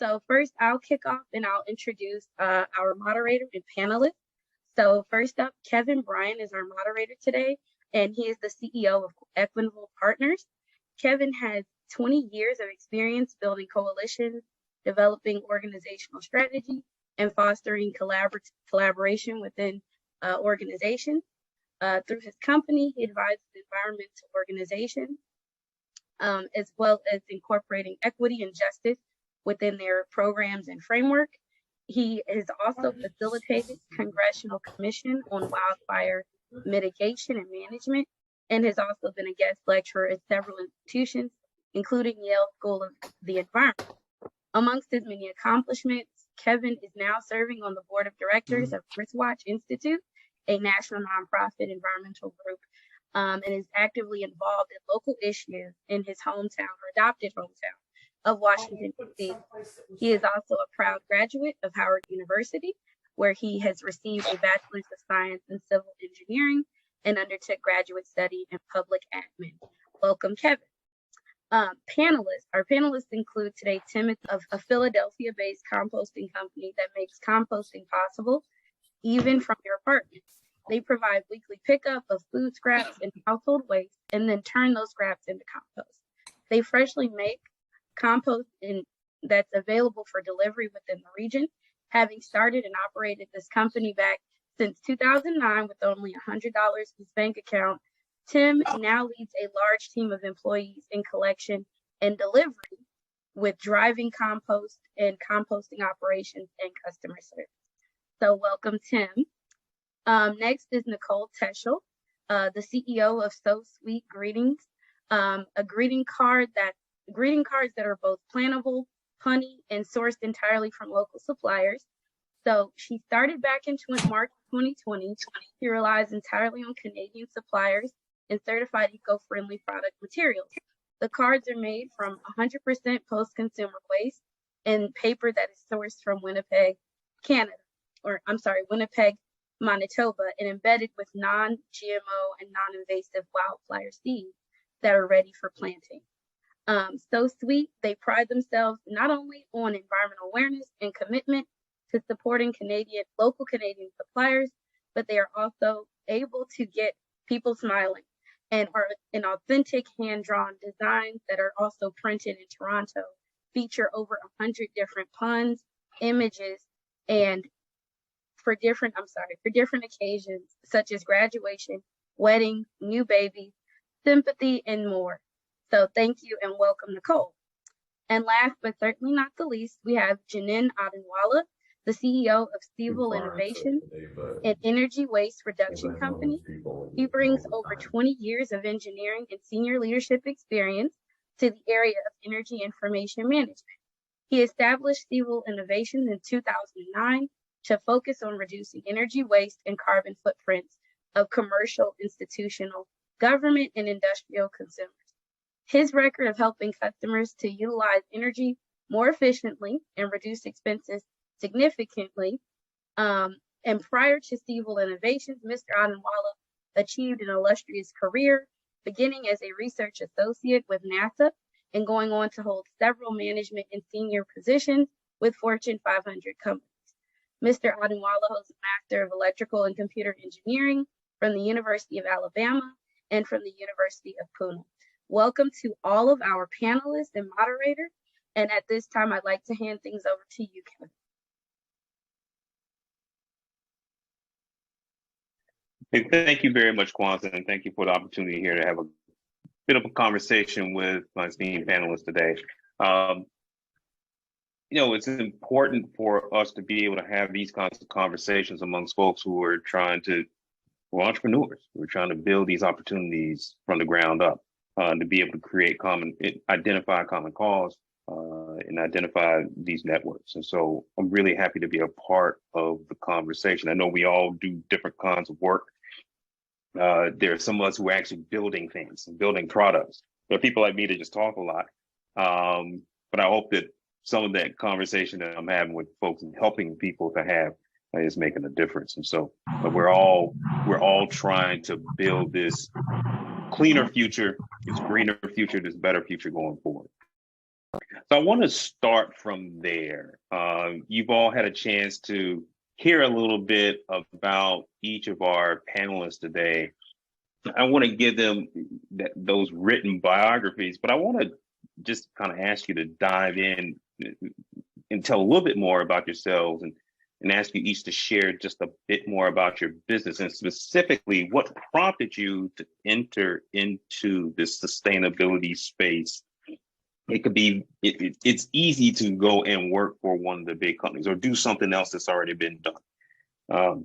So first, I'll kick off and I'll introduce our moderator and panelists. So first up, Kevin Bryan is our moderator today, and he is the CEO of Equitable Partners. Kevin has 20 years of experience building coalitions, developing organizational strategy, and fostering collaboration within organizations. Through his company, he advises environmental organizations, as well as incorporating equity and justice within their programs and framework. He has also facilitated Congressional Commission on Wildfire Mitigation and Management, and has also been a guest lecturer at several institutions, including Yale School of the Environment. Amongst his many accomplishments, Kevin is now serving on the board of directors of Earthwatch Institute, a national nonprofit environmental group, and is actively involved in local issues in his hometown or adopted hometown of Washington, D.C. He is also a proud graduate of Howard University, where he has received a Bachelor's of Science in Civil Engineering and undertook graduate study in public admin. Welcome, Kevin. Our panelists include today Timothy of a Philadelphia-based composting company that makes composting possible, even from your apartment. They provide weekly pickup of food scraps and household waste, and then turn those scraps into compost. They freshly make compost that's available for delivery within the region. Having started and operated this company back since 2009 with only $100 in his bank account, Tim now leads a large team of employees in collection and delivery with driving compost and composting operations and customer service. So welcome, Tim. Next is Nicole Teschel, the CEO of So Sweet Greetings, greeting cards that are both plantable, honey, and sourced entirely from local suppliers. So she started back in March 2020. She relies entirely on Canadian suppliers and certified eco-friendly product materials. The cards are made from 100% post-consumer waste and paper that is sourced from Winnipeg, Winnipeg, Manitoba, and embedded with non-GMO and non-invasive wildflower seeds that are ready for planting. So Sweet, they pride themselves not only on environmental awareness and commitment to supporting local Canadian suppliers, but they are also able to get people smiling and are an authentic hand-drawn designs that are also printed in Toronto, feature over 100 different puns, images, and for different occasions, such as graduation, wedding, new baby, sympathy, and more. So thank you and welcome, Nicole. And last but certainly not the least, we have Janine Adenwala, the CEO of Stevel Innovation, an energy waste reduction company. He brings over 20 years of engineering and senior leadership experience to the area of energy information management. He established Stevel Innovation in 2009 to focus on reducing energy waste and carbon footprints of commercial, institutional, government, and industrial consumers. His record of helping customers to utilize energy more efficiently and reduce expenses significantly. And prior to Stevel Innovations, Mr. Adenwala achieved an illustrious career, beginning as a research associate with NASA and going on to hold several management and senior positions with Fortune 500 companies. Mr. Adenwala holds a Master of Electrical and Computer Engineering from the University of Alabama and from the University of Pune. Welcome to all of our panelists and moderators. And at this time, I'd like to hand things over to you, Hey, Kevin. thank you very much, Kwanzaa, and thank you for the opportunity here to have a bit of a conversation with my esteemed panelists today. It's important for us to be able to have these kinds of conversations amongst folks who are entrepreneurs, who are trying to build these opportunities from the ground up, to be able to identify common cause, and identify these networks. And so I'm really happy to be a part of the conversation. I know we all do different kinds of work. There are some of us who are actually building things and building products. There are people like me that just talk a lot. But I hope that some of that conversation that I'm having with folks and helping people to have is making a difference. And so we're all trying to build this cleaner future, this greener future, this better future going forward. So I want to start from there. You've all had a chance to hear a little bit about each of our panelists today. I want to give them those written biographies, but I want to just kind of ask you to dive in and tell a little bit more about yourselves and ask you each to share just a bit more about your business and specifically what prompted you to enter into this sustainability space. It could be, it's easy to go and work for one of the big companies or do something else that's already been done.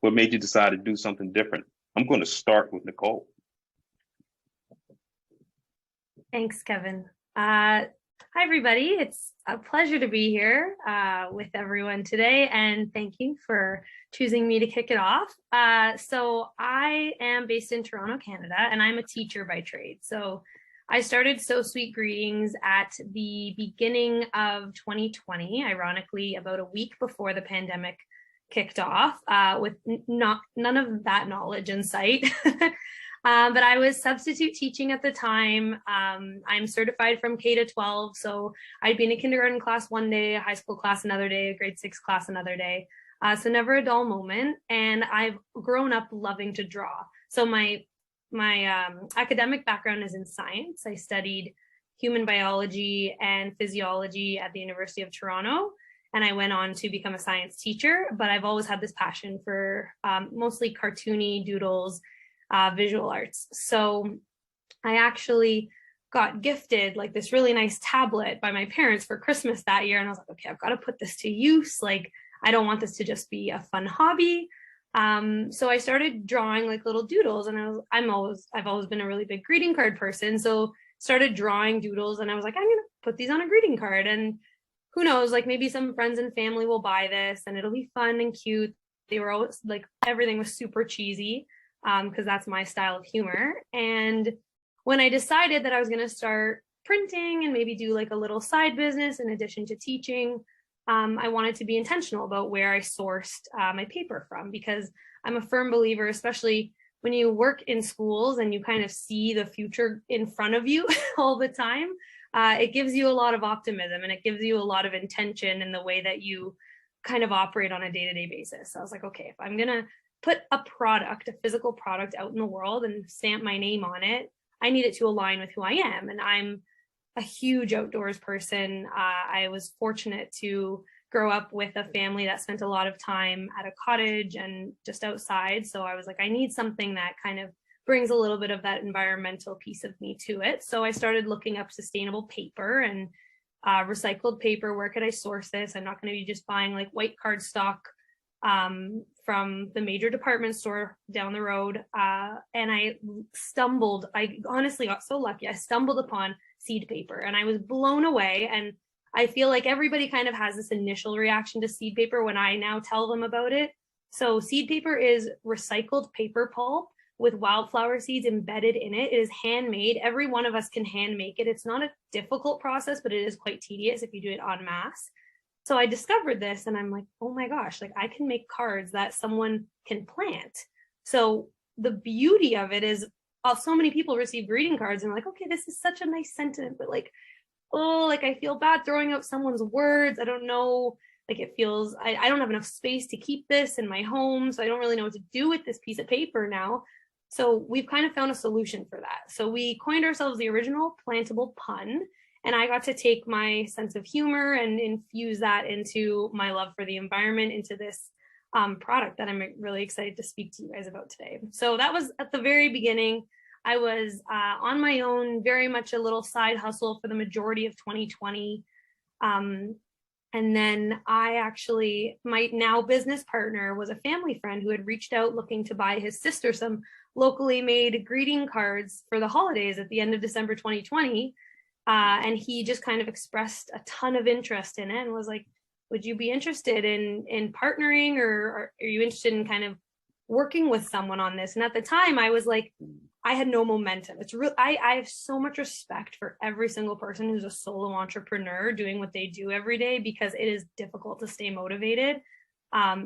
What made you decide to do something different? I'm going to start with Nicole. Thanks, Kevin. Hi, everybody. It's a pleasure to be here with everyone today, and thank you for choosing me to kick it off. So I am based in Toronto, Canada, and I'm a teacher by trade. So I started So Sweet Greetings at the beginning of 2020, ironically, about a week before the pandemic kicked off, with none of that knowledge in sight. But I was substitute teaching at the time. I'm certified from K to 12. So I'd be in a kindergarten class one day, a high school class another day, a grade 6 class another day. So never a dull moment. And I've grown up loving to draw. So my academic background is in science. I studied human biology and physiology at the University of Toronto. And I went on to become a science teacher, but I've always had this passion for mostly cartoony doodles, visual arts. So I actually got gifted like this really nice tablet by my parents for Christmas that year. And I was like, okay, I've got to put this to use. Like, I don't want this to just be a fun hobby. So I started drawing like little doodles, and I've always been a really big greeting card person. So started drawing doodles, and I was like, I'm going to put these on a greeting card. And who knows, like maybe some friends and family will buy this and it'll be fun and cute. They were always like, everything was super cheesy, because that's my style of humor. And when I decided that I was going to start printing and maybe do like a little side business in addition to teaching, I wanted to be intentional about where I sourced my paper from, because I'm a firm believer, especially when you work in schools and you kind of see the future in front of you all the time. It gives you a lot of optimism, and it gives you a lot of intention in the way that you kind of operate on a day-to-day basis. So I was like, okay, if I'm going to put a physical product out in the world and stamp my name on it, I need it to align with who I am. And I'm a huge outdoors person. I was fortunate to grow up with a family that spent a lot of time at a cottage and just outside. So I was like, I need something that kind of brings a little bit of that environmental piece of me to it. So I started looking up sustainable paper and recycled paper. Where could I source this? I'm not going to be just buying like white cardstock from the major department store down the road. And I honestly got so lucky. I stumbled upon seed paper and I was blown away. And I feel like everybody kind of has this initial reaction to seed paper when I now tell them about it. So seed paper is recycled paper pulp with wildflower seeds embedded in it. It is handmade. Every one of us can hand make it. It's not a difficult process, but it is quite tedious if you do it en masse. So I discovered this and I'm like, oh my gosh, like I can make cards that someone can plant. So the beauty of it is so many people receive greeting cards and like, okay, this is such a nice sentiment, but like, oh, like I feel bad throwing out someone's words. I don't know, like it feels, I don't have enough space to keep this in my home. So I don't really know what to do with this piece of paper now. So we've kind of found a solution for that. So we coined ourselves the original plantable pun. And I got to take my sense of humor and infuse that into my love for the environment, into this product that I'm really excited to speak to you guys about today. So that was at the very beginning. I was on my own, very much a little side hustle for the majority of 2020. And then my now business partner was a family friend who had reached out looking to buy his sister some locally made greeting cards for the holidays at the end of December 2020. And he just kind of expressed a ton of interest in it and was like, would you be interested in partnering, or are you interested in kind of working with someone on this? And at the time I was like, I had no momentum. It's real. I have so much respect for every single person who's a solo entrepreneur doing what they do every day, because it is difficult to stay motivated.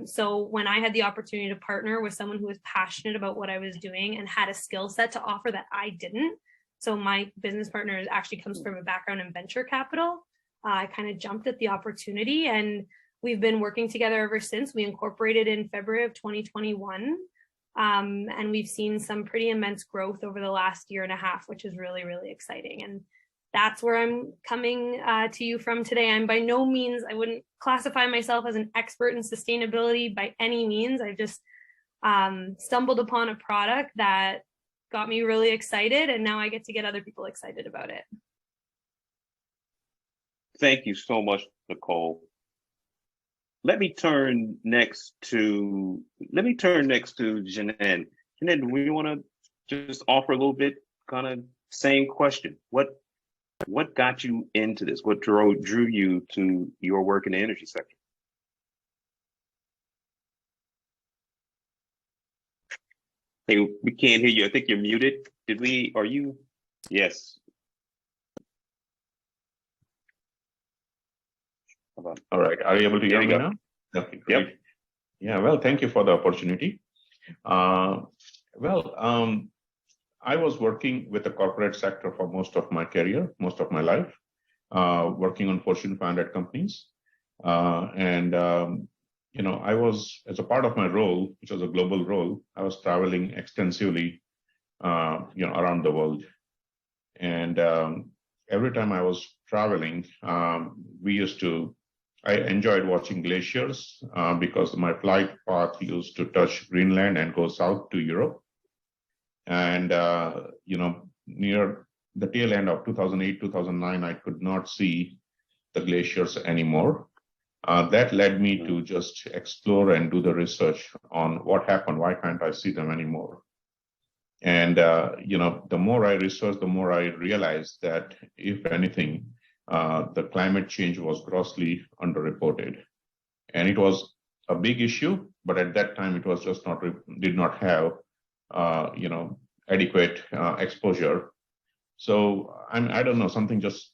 So when I had the opportunity to partner with someone who was passionate about what I was doing and had a skill set to offer that I didn't, so my business partner actually comes from a background in venture capital. I kind of jumped at the opportunity, and we've been working together ever since. We incorporated in February of 2021. And we've seen some pretty immense growth over the last year and a half, which is really, really exciting. And that's where I'm coming to you from today. I'm by no means, I wouldn't classify myself as an expert in sustainability by any means. I just stumbled upon a product that got me really excited, and now I get to get other people excited about it. Thank you so much, Nicole. Let me turn next to Janan. Janan, do we want to just offer a little bit, kind of same question? What got you into this? What drew you to your work in the energy sector? Hey, we can't hear you. I think you're muted. Are you? Yes. All right. Are you able to hear me now? Okay, great. Yep. Yeah, well, thank you for the opportunity. I was working with the corporate sector for most of my career, most of my life, working on Fortune 500 companies. I was, as a part of my role, which was a global role, I was traveling extensively, around the world. And every time I was traveling, I enjoyed watching glaciers because my flight path used to touch Greenland and go south to Europe. And, near the tail end of 2008, 2009, I could not see the glaciers anymore. That led me to just explore and do the research on what happened. Why can't I see them anymore? And, the more I researched, the more I realized that, if anything, the climate change was grossly underreported. And it was a big issue, but at that time it was just did not have, adequate exposure. So I don't know, something just,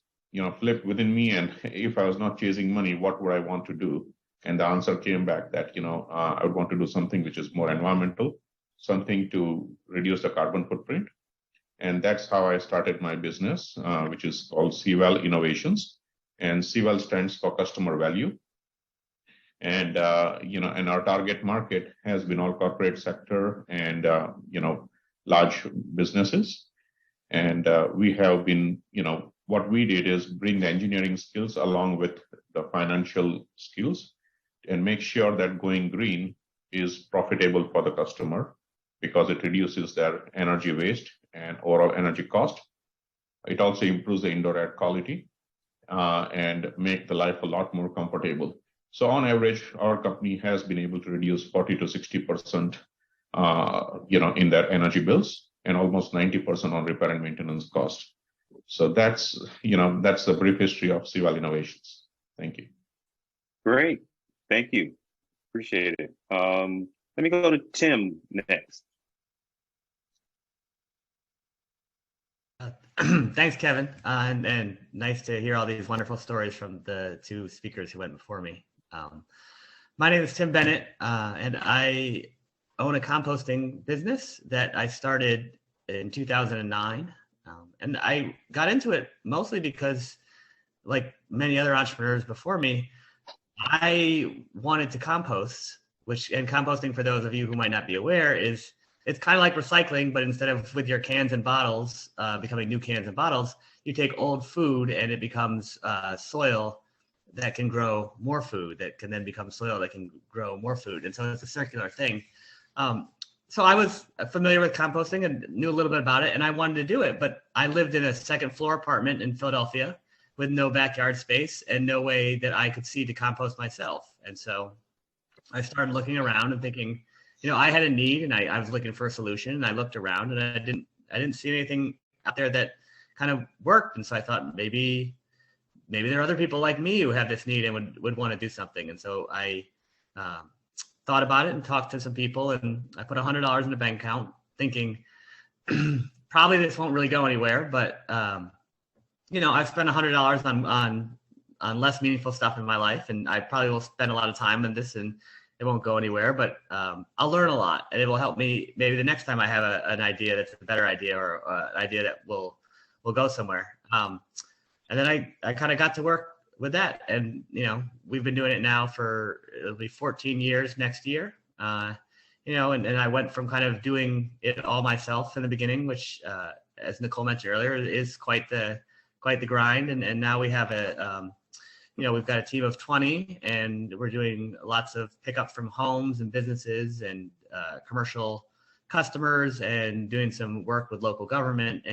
flipped within me. And if I was not chasing money, what would I want to do? And the answer came back that, I would want to do something which is more environmental, something to reduce the carbon footprint. And that's how I started my business, which is called CWEL Innovations. And CWEL stands for customer value. And, and our target market has been all corporate sector and, large businesses. And we have been, what we did is bring the engineering skills along with the financial skills and make sure that going green is profitable for the customer, because it reduces their energy waste and overall energy cost. It also improves the indoor air quality and make the life a lot more comfortable. So on average, our company has been able to reduce 40 to 60%, in their energy bills, and almost 90% on repair and maintenance cost. So that's the brief history of CWEL Innovations. Thank you. Great, thank you, appreciate it. Let me go to Tim next. Thanks, Kevin. And nice to hear all these wonderful stories from the two speakers who went before me. My name is Tim Bennett, and I own a composting business that I started in 2009. And I got into it mostly because, like many other entrepreneurs before me, I wanted to compost, and composting, for those of you who might not be aware, it's kind of like recycling, but instead of with your cans and bottles becoming new cans and bottles, you take old food and it becomes soil that can grow more food, that can then become soil that can grow more food. And so it's a circular thing. So I was familiar with composting and knew a little bit about it, and I wanted to do it, but I lived in a second floor apartment in Philadelphia with no backyard space and no way that I could see to compost myself. And so I started looking around and thinking, I had a need, and I was looking for a solution, and I looked around and I didn't see anything out there that kind of worked. And so I thought maybe there are other people like me who have this need and would want to do something. And so I thought about it and talked to some people, and I put $100 in the bank account thinking probably this won't really go anywhere, but I've spent $100 on less meaningful stuff in my life, and I probably will spend a lot of time on this and it won't go anywhere, but I'll learn a lot, and it will help me maybe the next time I have an idea that's a better idea, or an idea that will go somewhere. And then I kind of got to work with that. And, we've been doing it now for, it'll be 14 years next year. And I went from kind of doing it all myself in the beginning, which, as Nicole mentioned earlier, is quite the grind. And now we have we've got a team of 20, and we're doing lots of pickup from homes and businesses and commercial customers, and doing some work with local government.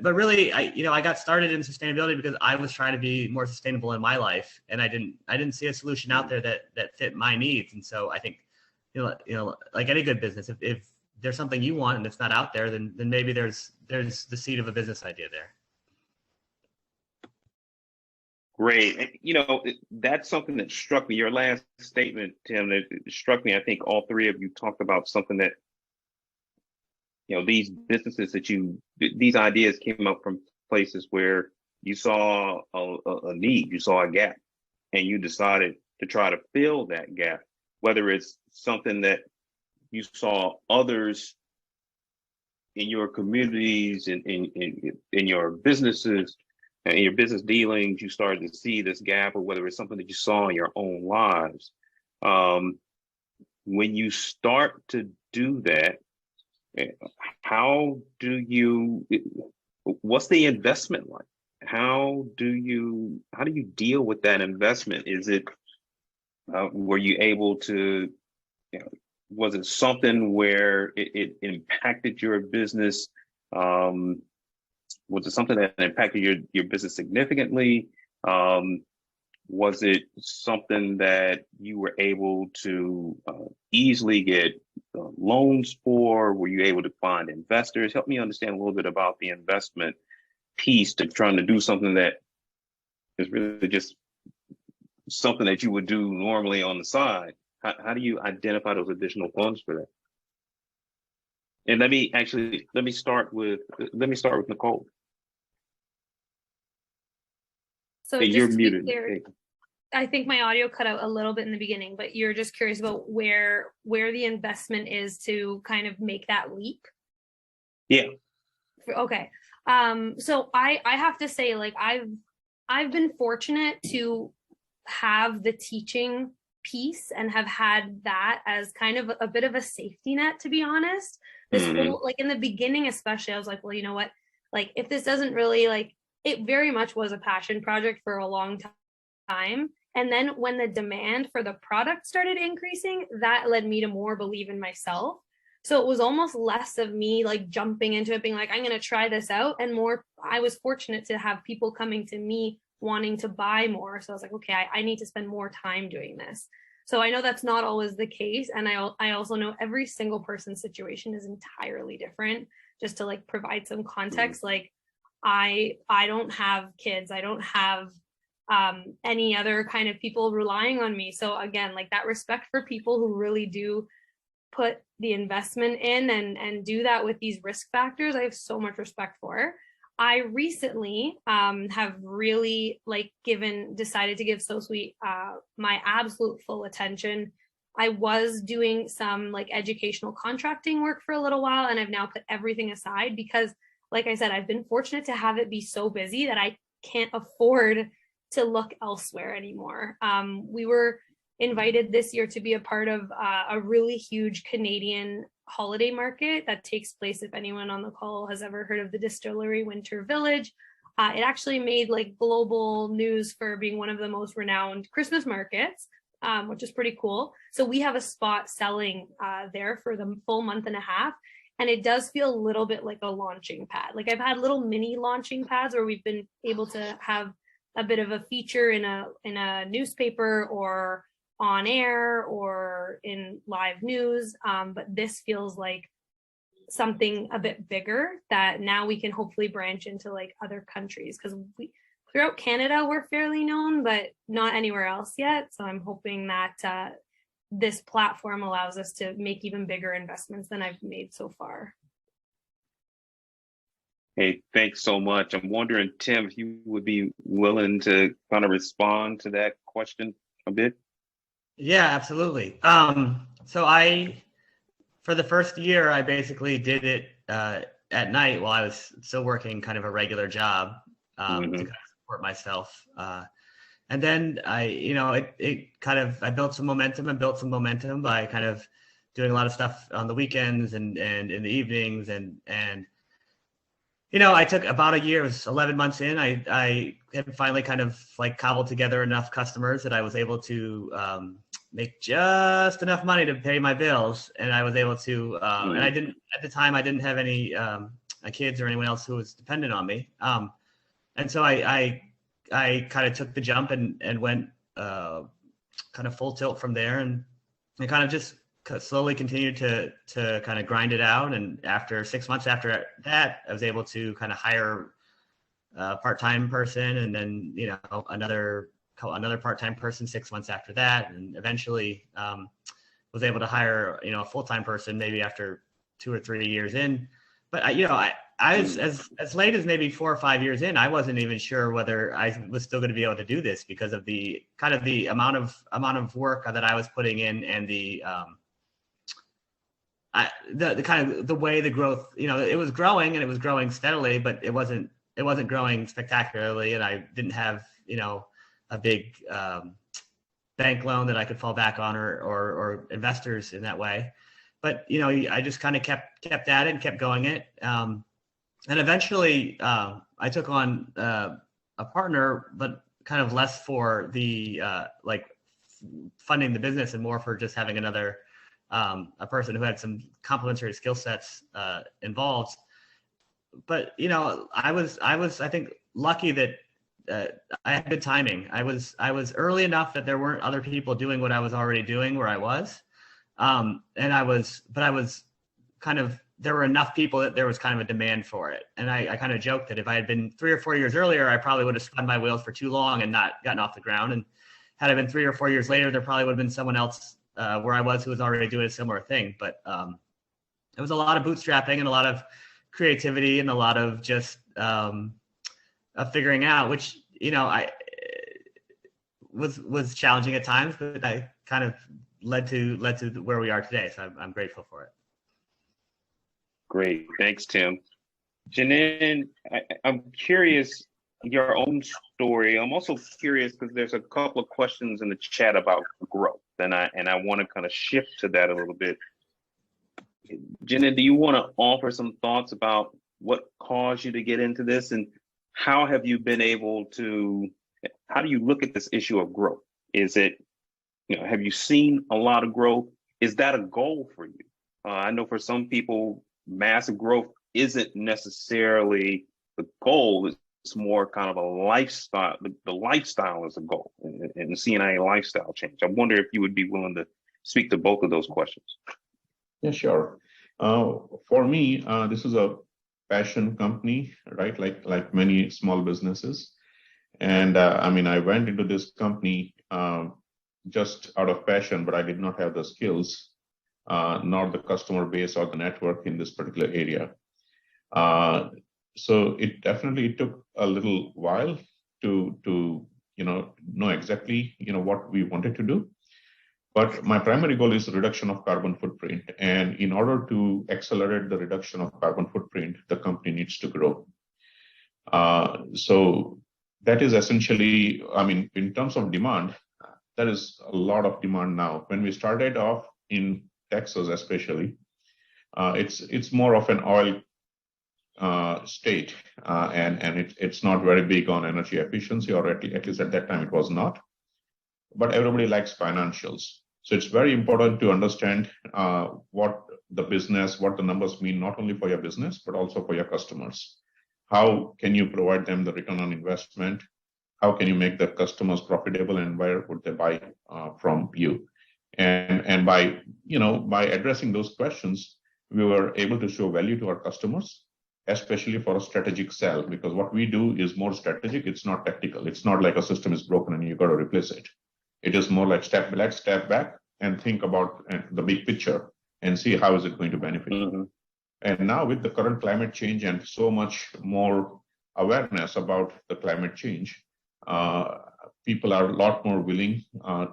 But really, I got started in sustainability because I was trying to be more sustainable in my life, and I didn't see a solution out there that fit my needs. And so I think, like any good business, if there's something you want and it's not out there, then maybe there's the seed of a business idea there. Great. That's something that struck me. Your last statement, Tim, that struck me. I think all three of you talked about something that, these businesses these ideas came up from places where you saw a need, you saw a gap, and you decided to try to fill that gap, whether it's something that you saw others in your communities, in your businesses, in your business dealings, you started to see this gap, or whether it's something that you saw in your own lives. When you start to do that, what's the investment like? How do you deal with that investment? Is it, were you able to, was it something where it impacted your business? Was it something that impacted your business significantly? Was it something that you were able to easily get loans for? Were you able to find investors? Help me understand a little bit about the investment piece to trying to do something that is really just something that you would do normally on the side. How do you identify those additional funds for that? And let me start with Nicole. So Hey, just you're to be muted. clear, I think my audio cut out a little bit in the beginning, but you're just curious about where the investment is to kind of make that leap. Yeah. Okay. So I have to say, like, I've been fortunate to have the teaching piece and have had that as kind of a bit of a safety net, to be honest. This whole, like, in the beginning especially, I was like, well, you know what, like, if this doesn't really, like, it very much was a passion project for a long time. And then when the demand for the product started increasing, that led me to more believe in myself. So it was almost less of me like jumping into it, being like, I'm going to try this out, and more, I was fortunate to have people coming to me wanting to buy more. So I was like, okay, I need to spend more time doing this. So I know that's not always the case. And I also know every single person's situation is entirely different. Just to like provide some context, like I don't have kids. I don't have any other kind of people relying on me. So again, like, that respect for people who really do put the investment in and do that with these risk factors, I have so much respect for. I recently have really decided to give SoSweet my absolute full attention. I was doing some like educational contracting work for a little while, and I've now put everything aside because, like I said, I've been fortunate to have it be so busy that I can't afford to look elsewhere anymore. We were invited this year to be a part of a really huge Canadian holiday market that takes place, if anyone on the call has ever heard of the Distillery Winter Village. It actually made like global news for being one of the most renowned Christmas markets, which is pretty cool. So we have a spot selling there for the full month and a half. And it does feel a little bit like a launching pad. Like, I've had little mini launching pads where we've been able to have a bit of a feature in a newspaper or on air or in live news. But this feels like something a bit bigger that now we can hopefully branch into like other countries, because throughout Canada, we're fairly known, but not anywhere else yet. So I'm hoping that this platform allows us to make even bigger investments than I've made so far. Hey, thanks so much. I'm wondering, Tim, if you would be willing to kind of respond to that question a bit. Yeah, absolutely. So for the first year, I basically did it at night while I was still working kind of a regular job to kind of support myself. And then I built some momentum by kind of doing a lot of stuff on the weekends and in the evenings. And I took about a year, it was 11 months in, I had finally kind of like cobbled together enough customers that I was able to make just enough money to pay my bills. And I was able to, and I didn't, at the time, I didn't have any kids or anyone else who was dependent on me. And so I kind of took the jump and went kind of full tilt from there, and I kind of just slowly continued to kind of grind it out. And after 6 months after that, I was able to kind of hire a part-time person, and then another part-time person 6 months after that, and eventually was able to hire a full-time person maybe after 2 or 3 years in. But I was as late as maybe 4 or 5 years in, I wasn't even sure whether I was still going to be able to do this because of the kind of the amount of work that I was putting in, and the kind of the way the growth, it was growing, and it was growing steadily, but it wasn't growing spectacularly, and I didn't have a big bank loan that I could fall back on, or investors in that way. But I just kind of kept at it and kept going it. And eventually, I took on a partner, but kind of less for the funding the business, and more for just having another a person who had some complementary skill sets involved. But I was I think lucky that I had good timing. I was early enough that there weren't other people doing what I was already doing where I was, and I was kind of, there were enough people that there was kind of a demand for it. And I kind of joked that if I had been 3 or 4 years earlier, I probably would have spun my wheels for too long and not gotten off the ground. And had I been 3 or 4 years later, there probably would have been someone else where I was who was already doing a similar thing. But it was a lot of bootstrapping and a lot of creativity and a lot of just figuring out, which I was challenging at times, but I kind of led to where we are today. So I'm grateful for it. Great. Thanks, Tim. Janine, I'm curious your own story. I'm also curious because there's a couple of questions in the chat about growth, and I want to kind of shift to that a little bit. Janine, do you want to offer some thoughts about what caused you to get into this, and how have you been able to, how do you look at this issue of growth? Is it, have you seen a lot of growth? Is that a goal for you? I know for some people, massive growth isn't necessarily the goal. It's more kind of a lifestyle. The lifestyle is a goal, and seeing a lifestyle change. I wonder if you would be willing to speak to both of those questions. Yeah, sure. For me, this is a passion company, right? Like many small businesses. And I went into this company just out of passion, but I did not have the skills, nor the customer base or the network in this particular area. So it definitely took a little while to know exactly what we wanted to do. But my primary goal is reduction of carbon footprint. And in order to accelerate the reduction of carbon footprint, the company needs to grow. So that is essentially, in terms of demand, there is a lot of demand now. When we started off in Texas, especially, it's more of an oil state, and it's not very big on energy efficiency, or at least at that time it was not. But everybody likes financials. So it's very important to understand what the numbers mean, not only for your business, but also for your customers. How can you provide them the return on investment? How can you make the customers profitable, and where would they buy from you? And by addressing those questions, we were able to show value to our customers, especially for a strategic sell, because what we do is more strategic. It's not tactical. It's not like a system is broken and you got to replace it. It is more like let's step back and think about the big picture and see how is it going to benefit you. And now with the current climate change and so much more awareness about the climate change, people are a lot more willing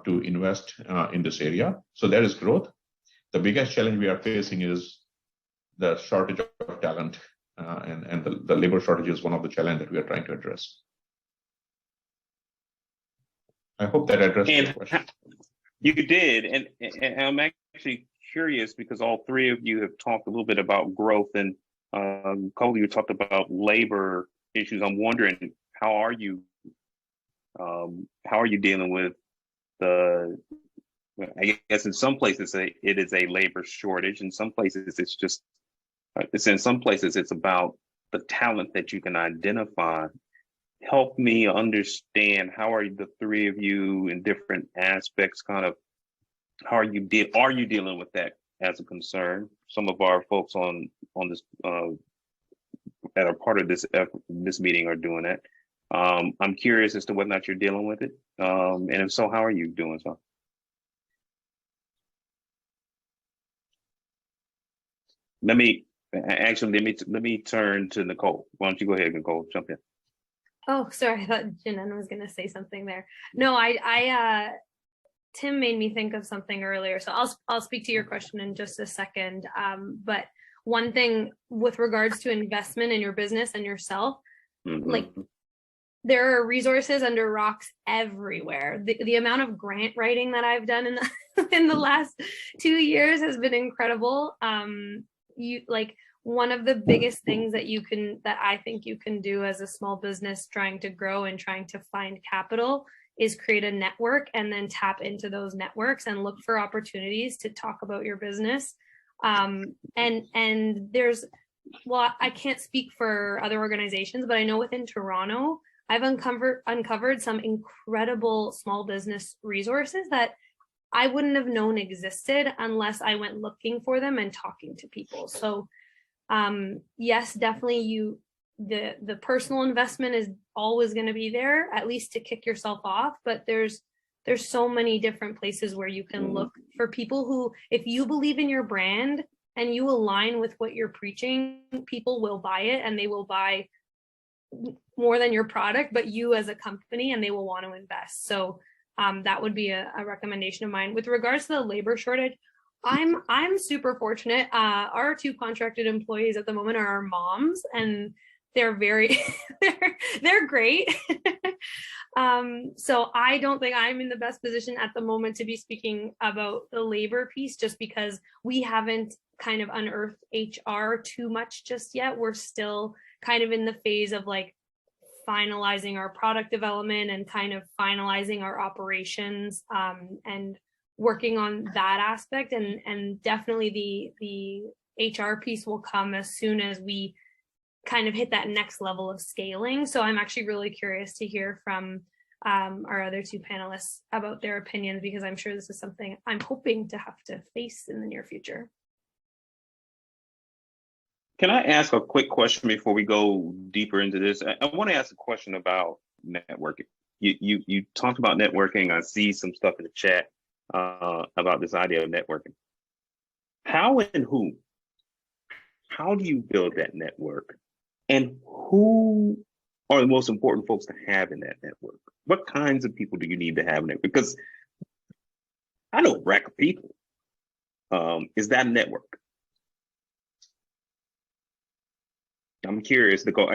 to invest in this area. So there is growth. The biggest challenge we are facing is the shortage of talent, and the labor shortage is one of the challenges that we are trying to address. I hope that addressed your And question. you did, and I'm actually curious because all three of you have talked a little bit about growth, and Cole, you talked about labor issues. I'm wondering how are you dealing with the? I guess in some places it is a labor shortage. In some places it's just in some places it's about the talent that you can identify. Help me understand how are the three of you in different aspects kind of how are you dealing with that as a concern? Some of our folks on this that are part of this meeting are doing that. I'm curious as to whether or not you're dealing with it, and if so, how are you doing so? Let me turn to Nicole. Why don't you go ahead, Nicole? Jump in. Oh, sorry, I thought Janan was going to say something there. No, Tim made me think of something earlier, so I'll speak to your question in just a second. But one thing with regards to investment in your business and yourself, like there are resources under rocks everywhere. The amount of grant writing that I've done in the last 2 years has been incredible. One of the biggest things that I think you can do as a small business trying to grow and trying to find capital is create a network and then tap into those networks and look for opportunities to talk about your business. And there's, well, I can't speak for other organizations, but I know within Toronto, I've uncovered some incredible small business resources that I wouldn't have known existed unless I went looking for them and talking to people. So yes, definitely the personal investment is always going to be there, at least to kick yourself off. But there's so many different places where you can look for people who, if you believe in your brand and you align with what you're preaching, people will buy it, and they will buy more than your product, but you as a company, and they will want to invest. So that would be a recommendation of mine. With regards to the labor shortage, I'm super fortunate. Our 2 contracted employees at the moment are our moms, and they're very they're great. So I don't think I'm in the best position at the moment to be speaking about the labor piece, just because we haven't kind of unearthed HR too much just yet. We're still kind of in the phase of like finalizing our product development and kind of finalizing our operations, and working on that aspect. And definitely the HR piece will come as soon as we kind of hit that next level of scaling. So I'm actually really curious to hear from our other 2 panelists about their opinions, because I'm sure this is something I'm hoping to have to face in the near future. Can I ask a quick question before we go deeper into this? I want to ask a question about networking. You talked about networking. I see some stuff in the chat about this idea of networking. How and who? How do you build that network? And who are the most important folks to have in that network? What kinds of people do you need to have in it? Because I know a rack of people. Is that a network? I'm curious, Nicole.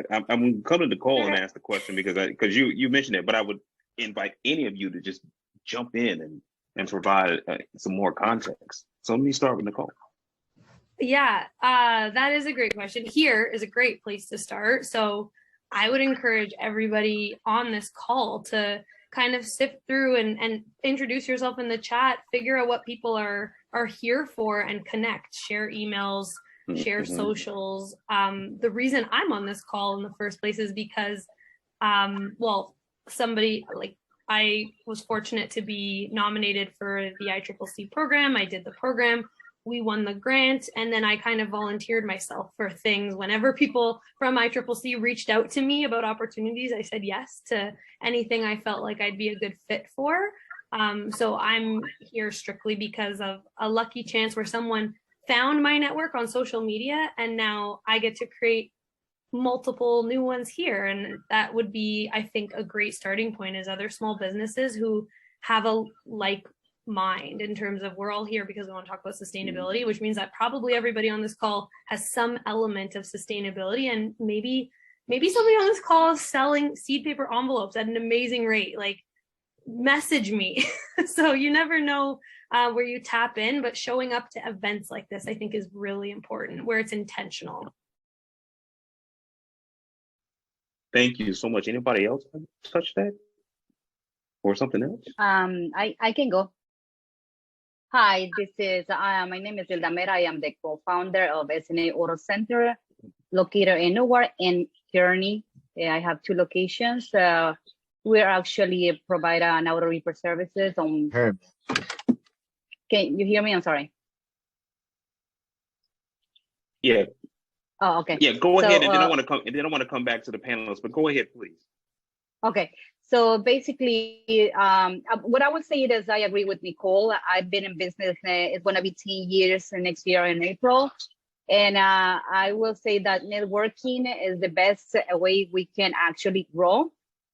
I'm coming to Nicole and ask the question because you mentioned it, but I would invite any of you to just jump in and provide some more context. So let me start with Nicole. Yeah, that is a great question. Here is a great place to start. So I would encourage everybody on this call to kind of sift through and introduce yourself in the chat, figure out what people are here for, and connect, share emails, share socials. The reason I'm on this call in the first place is because, I was fortunate to be nominated for the ICCC program. I did the program. We won the grant, and then I kind of volunteered myself for things. Whenever people from ICCC reached out to me about opportunities, I said yes to anything I felt like I'd be a good fit for. So I'm here strictly because of a lucky chance where someone found my network on social media, and now I get to create multiple new ones here. And that would be, I think, a great starting point, is other small businesses who have a like mind in terms of, we're all here because we want to talk about sustainability, which means that probably everybody on this call has some element of sustainability. And maybe somebody on this call is selling seed paper envelopes at an amazing rate. Like, message me. So you never know where you tap in, but showing up to events like this, I think, is really important, where it's intentional. Thank you so much. Anybody else touch that or something else? I can go. Hi, this is my name is Hilda Mera. I am the co-founder of SNA Auto Center, located in Newark and Kearney. I have 2 locations. We're actually provide an auto repair services on. Can you hear me? I'm sorry. Yeah. Oh, okay. Yeah, go ahead. And then I want to come back to the panelists, but go ahead, please. Okay. So basically, what I would say is I agree with Nicole. I've been in business. It's going to be 10 years next year in April. And I will say that networking is the best way we can actually grow.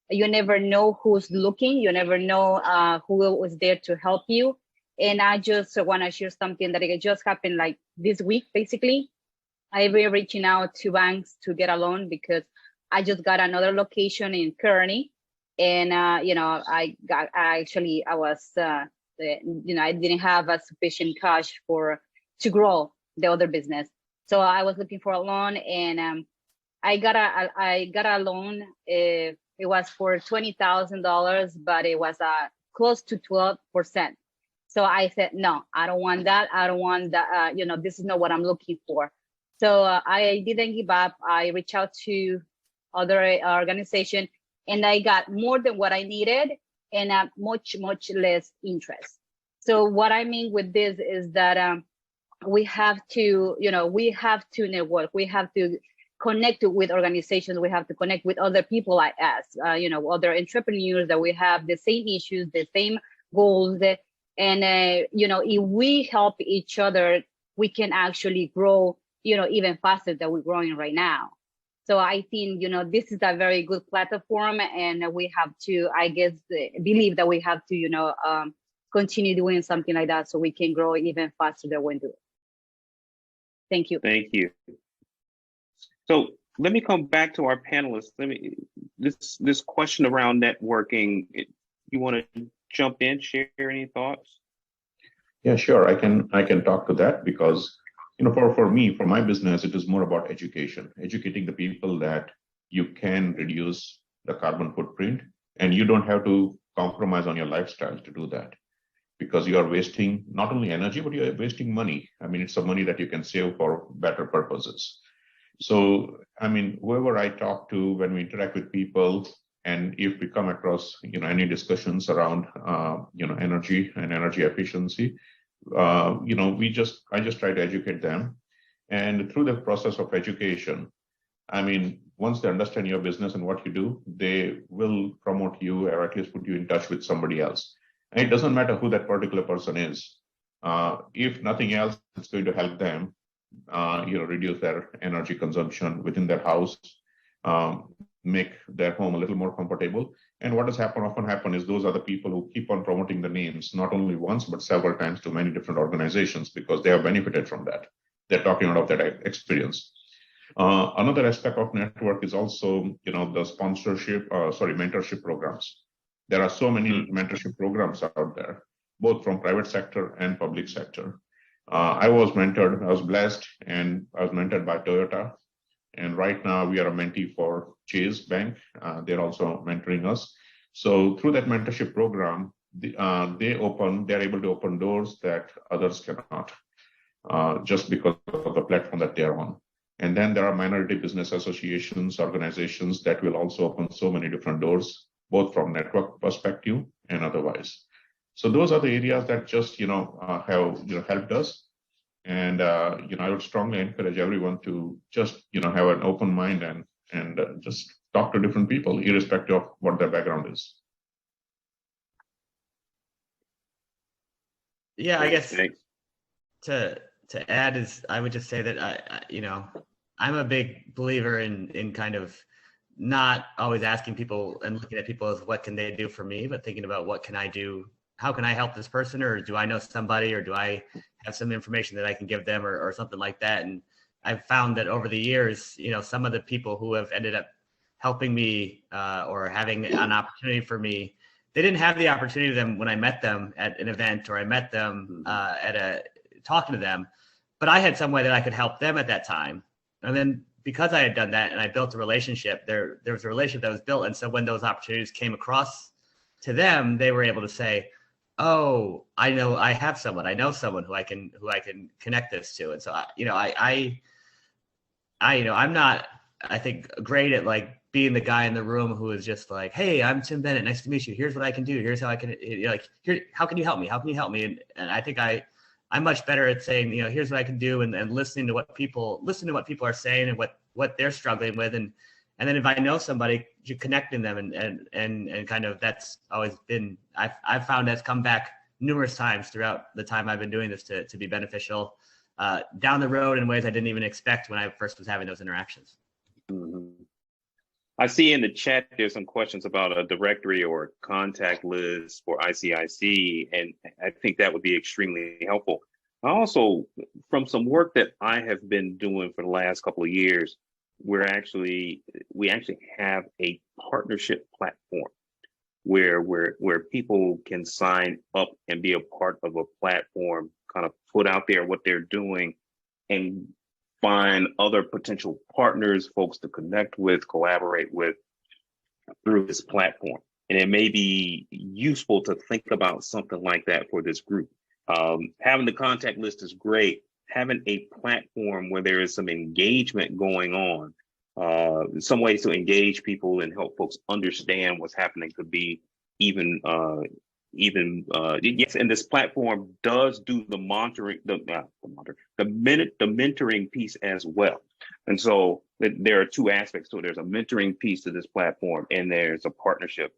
You never know who's looking. You never know who was there to help you. And I just want to share something that it just happened like this week, basically. I've been reaching out to banks to get a loan because I just got another location in Kearney. And, I didn't have a sufficient cash to grow the other business. So I was looking for a loan, and I got a loan. It was for $20,000, but it was close to 12%. So I said, no, I don't want that. I don't want that. This is not what I'm looking for. So I didn't give up. I reached out to other organization, and I got more than what I needed and much, much less interest. So what I mean with this is that we have to network. We have to connect with organizations. We have to connect with other people like us, other entrepreneurs that we have the same issues, the same goals. And, if we help each other, we can actually grow, even faster than we're growing right now. So I think, this is a very good platform, and we have to, I guess, believe that we have to, continue doing something like that so we can grow even faster than we do. Thank you. Thank you. So let me come back to our panelists. This question around networking, you want to jump in, share any thoughts? Yeah, sure. I can talk to that because, for me, for my business, it is more about education, educating the people that you can reduce the carbon footprint, and you don't have to compromise on your lifestyle to do that, because you are wasting not only energy, but you are wasting money. I mean, it's the money that you can save for better purposes. So, whoever I talk to, when we interact with people, and if we come across, any discussions around, energy and energy efficiency, I just try to educate them. And through the process of education, once they understand your business and what you do, they will promote you or at least put you in touch with somebody else. And it doesn't matter who that particular person is. If nothing else, it's going to help them, reduce their energy consumption within their house, make their home a little more comfortable. And what has often happen is those are the people who keep on promoting the names, not only once, but several times to many different organizations, because they have benefited from that. They're talking about that experience. Another aspect of network is also, the mentorship programs. There are so many mentorship programs out there, both from private sector and public sector. I was blessed, and I was mentored by Toyota. And right now we are a mentee for Chase Bank. They're also mentoring us. So through that mentorship program, they're able to open doors that others cannot, just because of the platform that they're on. And then there are minority business associations, organizations that will also open so many different doors, both from network perspective and otherwise. So those are the areas that just, have, helped us. And, I would strongly encourage everyone to just, have an open mind and just talk to different people, irrespective of what their background is. Yeah, I guess to add is, I would just say that I'm a big believer in kind of not always asking people and looking at people as what can they do for me, but thinking about what can I do? How can I help this person? Or do I know somebody, or do I have some information that I can give them, or something like that? And I've found that over the years, some of the people who have ended up helping me or having an opportunity for me they didn't have the opportunity to them when I met them at an event, or I met them talking to them, but I had some way that I could help them at that time. And then because I had done that and I built a relationship, there was a relationship that was built. And so when those opportunities came across to them, they were able to say, oh, I know I have someone, I know someone who I can connect this to. And so I'm not, I think, great at like being the guy in the room who is just like, hey, I'm Tim Bennett, nice to meet you, here's what I can do, here's how I can, like, here, how can you help me, and I think I'm much better at saying, here's what I can do, and listening to what people are saying and what they're struggling with, and then if I know somebody, connecting them, and kind of, that's always been, I've found that's come back numerous times throughout the time I've been doing this to be beneficial down the road in ways I didn't even expect when I first was having those interactions. Mm-hmm. I see in the chat there's some questions about a directory or contact list for ICIC, and I think that would be extremely helpful. Also, from some work that I have been doing for the last couple of years, we actually have a partnership platform where people can sign up and be a part of a platform, kind of put out there what they're doing, and find other potential partners, folks to connect with, collaborate with through this platform. And it may be useful to think about something like that for this group. Having the contact list is great. Having a platform where there is some engagement going on, some ways to engage people and help folks understand what's happening could be yes. And this platform does do the mentoring piece as well. And so there are two aspects to it. There's a mentoring piece to this platform, and there's a partnership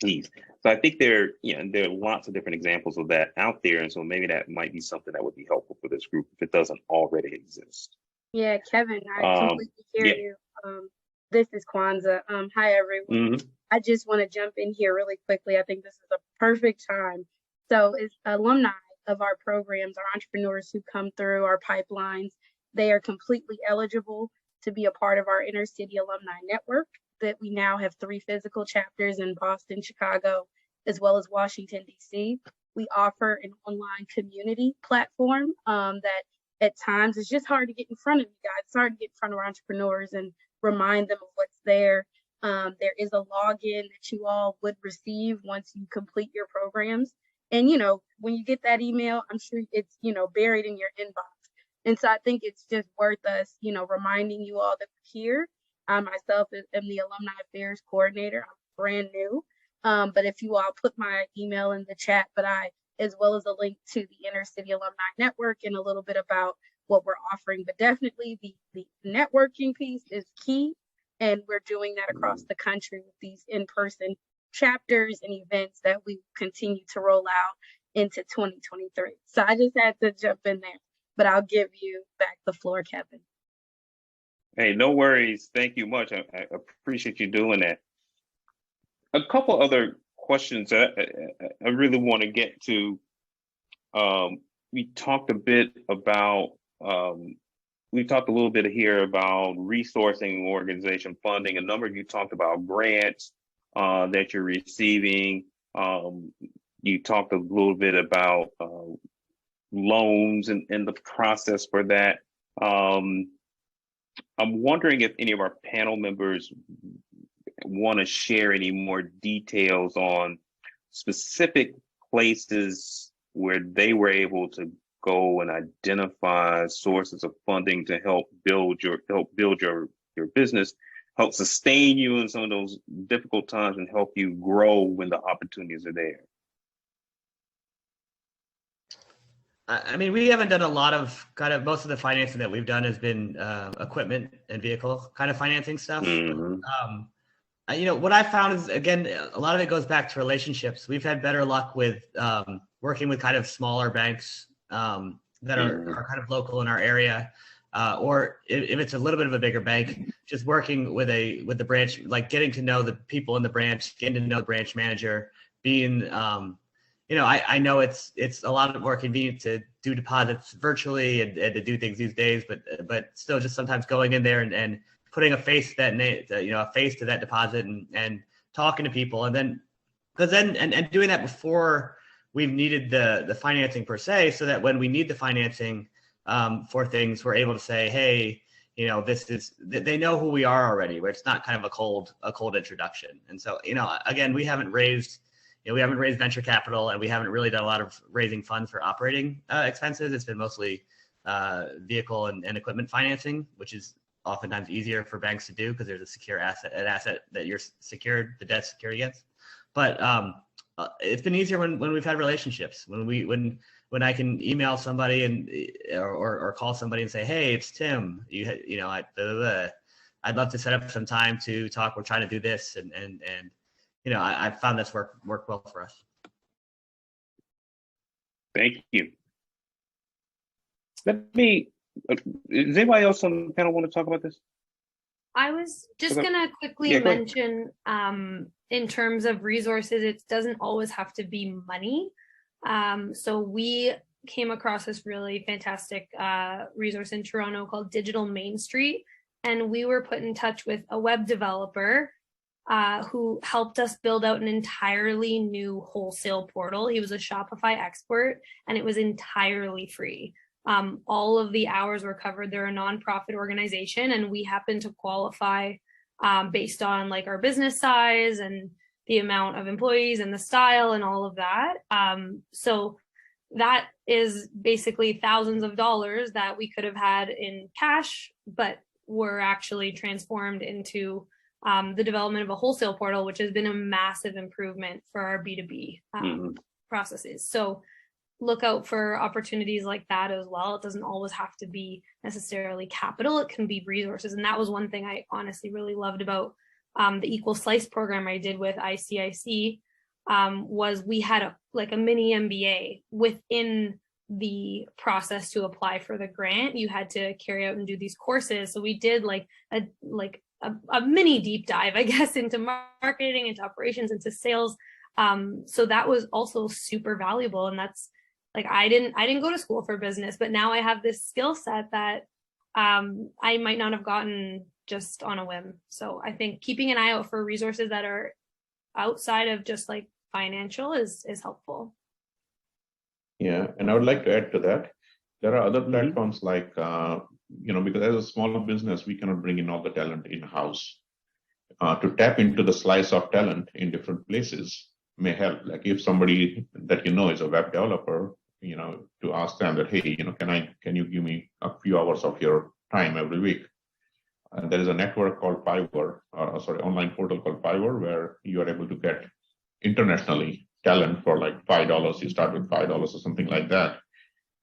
piece. So I think there are lots of different examples of that out there. And so maybe that might be something that would be helpful for this group if it doesn't already exist. Yeah, Kevin, I completely hear you. This is Kwanzaa. Hi, everyone. Mm-hmm. I just want to jump in here really quickly. I think this is a perfect time. So it's alumni of our programs, our entrepreneurs who come through our pipelines. They are completely eligible to be a part of our inner city alumni network that we now have 3 physical chapters in Boston, Chicago, as well as Washington, D.C. We offer an online community platform that at times it's just hard to get in front of you guys. It's hard to get in front of our entrepreneurs and remind them of what's there. There is a login that you all would receive once you complete your programs. And, when you get that email, I'm sure it's, buried in your inbox. And so I think it's just worth us, reminding you all that we're here. I myself am the Alumni Affairs Coordinator. I'm brand new. But if you all put my email in the chat, as well as a link to the Inner City Alumni Network and a little bit about what we're offering. But definitely the networking piece is key. And we're doing that across the country with these in-person chapters and events that we continue to roll out into 2023. So I just had to jump in there, but I'll give you back the floor, Kevin. Hey, no worries. Thank you much. I appreciate you doing that. A couple other questions that I really want to get to. We talked a little bit here about resourcing organization funding. A number of you talked about grants that you're receiving. You talked a little bit about loans and the process for that. I'm wondering if any of our panel members want to share any more details on specific places where they were able to go and identify sources of funding to help build your business, help sustain you in some of those difficult times, and help you grow when the opportunities are there. I mean, we haven't done a lot of most of the financing that we've done has been equipment and vehicle kind of financing stuff. Mm-hmm. What I found is, again, a lot of it goes back to relationships. We've had better luck with working with kind of smaller banks that are kind of local in our area, or if it's a little bit of a bigger bank, just working with the branch, like getting to know the people in the branch, getting to know the branch manager, being I know it's a lot more convenient to do deposits virtually and to do things these days, but still just sometimes going in there and putting a face to that name, a face to that deposit, and talking to people, and then and doing that before we've needed the financing per se, so that when we need the financing for things, we're able to say, hey, this is, they know who we are already, where it's not kind of a cold introduction. And so, again, we haven't raised venture capital, and we haven't really done a lot of raising funds for operating expenses. It's been mostly vehicle and equipment financing, which is oftentimes easier for banks to do because there's an asset that you're secured, the debt secured against. But it's been easier when we've had relationships, when I can email somebody or call somebody and say, hey, it's Tim, I'd love to set up some time to talk. We're trying to do this, and I found this work well for us. Thank you. Does anybody else on the panel want to talk about this? I was just going to quickly mention, in terms of resources, it doesn't always have to be money. So we came across this really fantastic resource in Toronto called Digital Main Street. And we were put in touch with a web developer who helped us build out an entirely new wholesale portal. He was a Shopify expert, and it was entirely free. All of the hours were covered. They're a nonprofit organization, and we happen to qualify based on like our business size and the amount of employees and the style and all of that. So that is basically thousands of dollars that we could have had in cash, but were actually transformed into the development of a wholesale portal, which has been a massive improvement for our B2B processes. So look out for opportunities like that as well. It doesn't always have to be necessarily capital. It can be resources. And that was one thing I honestly really loved about the Equal Slice program I did with ICIC, was we had a mini MBA within the process to apply for the grant. You had to carry out and do these courses. So we did a mini deep dive, I guess, into marketing, into operations, into sales. So that was also super valuable. And that's I didn't go to school for business, but now I have this skill set that I might not have gotten just on a whim. So I think keeping an eye out for resources that are outside of just financial is helpful. Yeah, and I would like to add to that. There are other platforms because as a small business, we cannot bring in all the talent in-house. To tap into the slice of talent in different places may help. Like if somebody that is a web developer, to ask them that, hey, can you give me a few hours of your time every week? There is a network called Fiverr, online portal called Fiverr, where you are able to get internationally talent for $5. You start with $5 or something like that,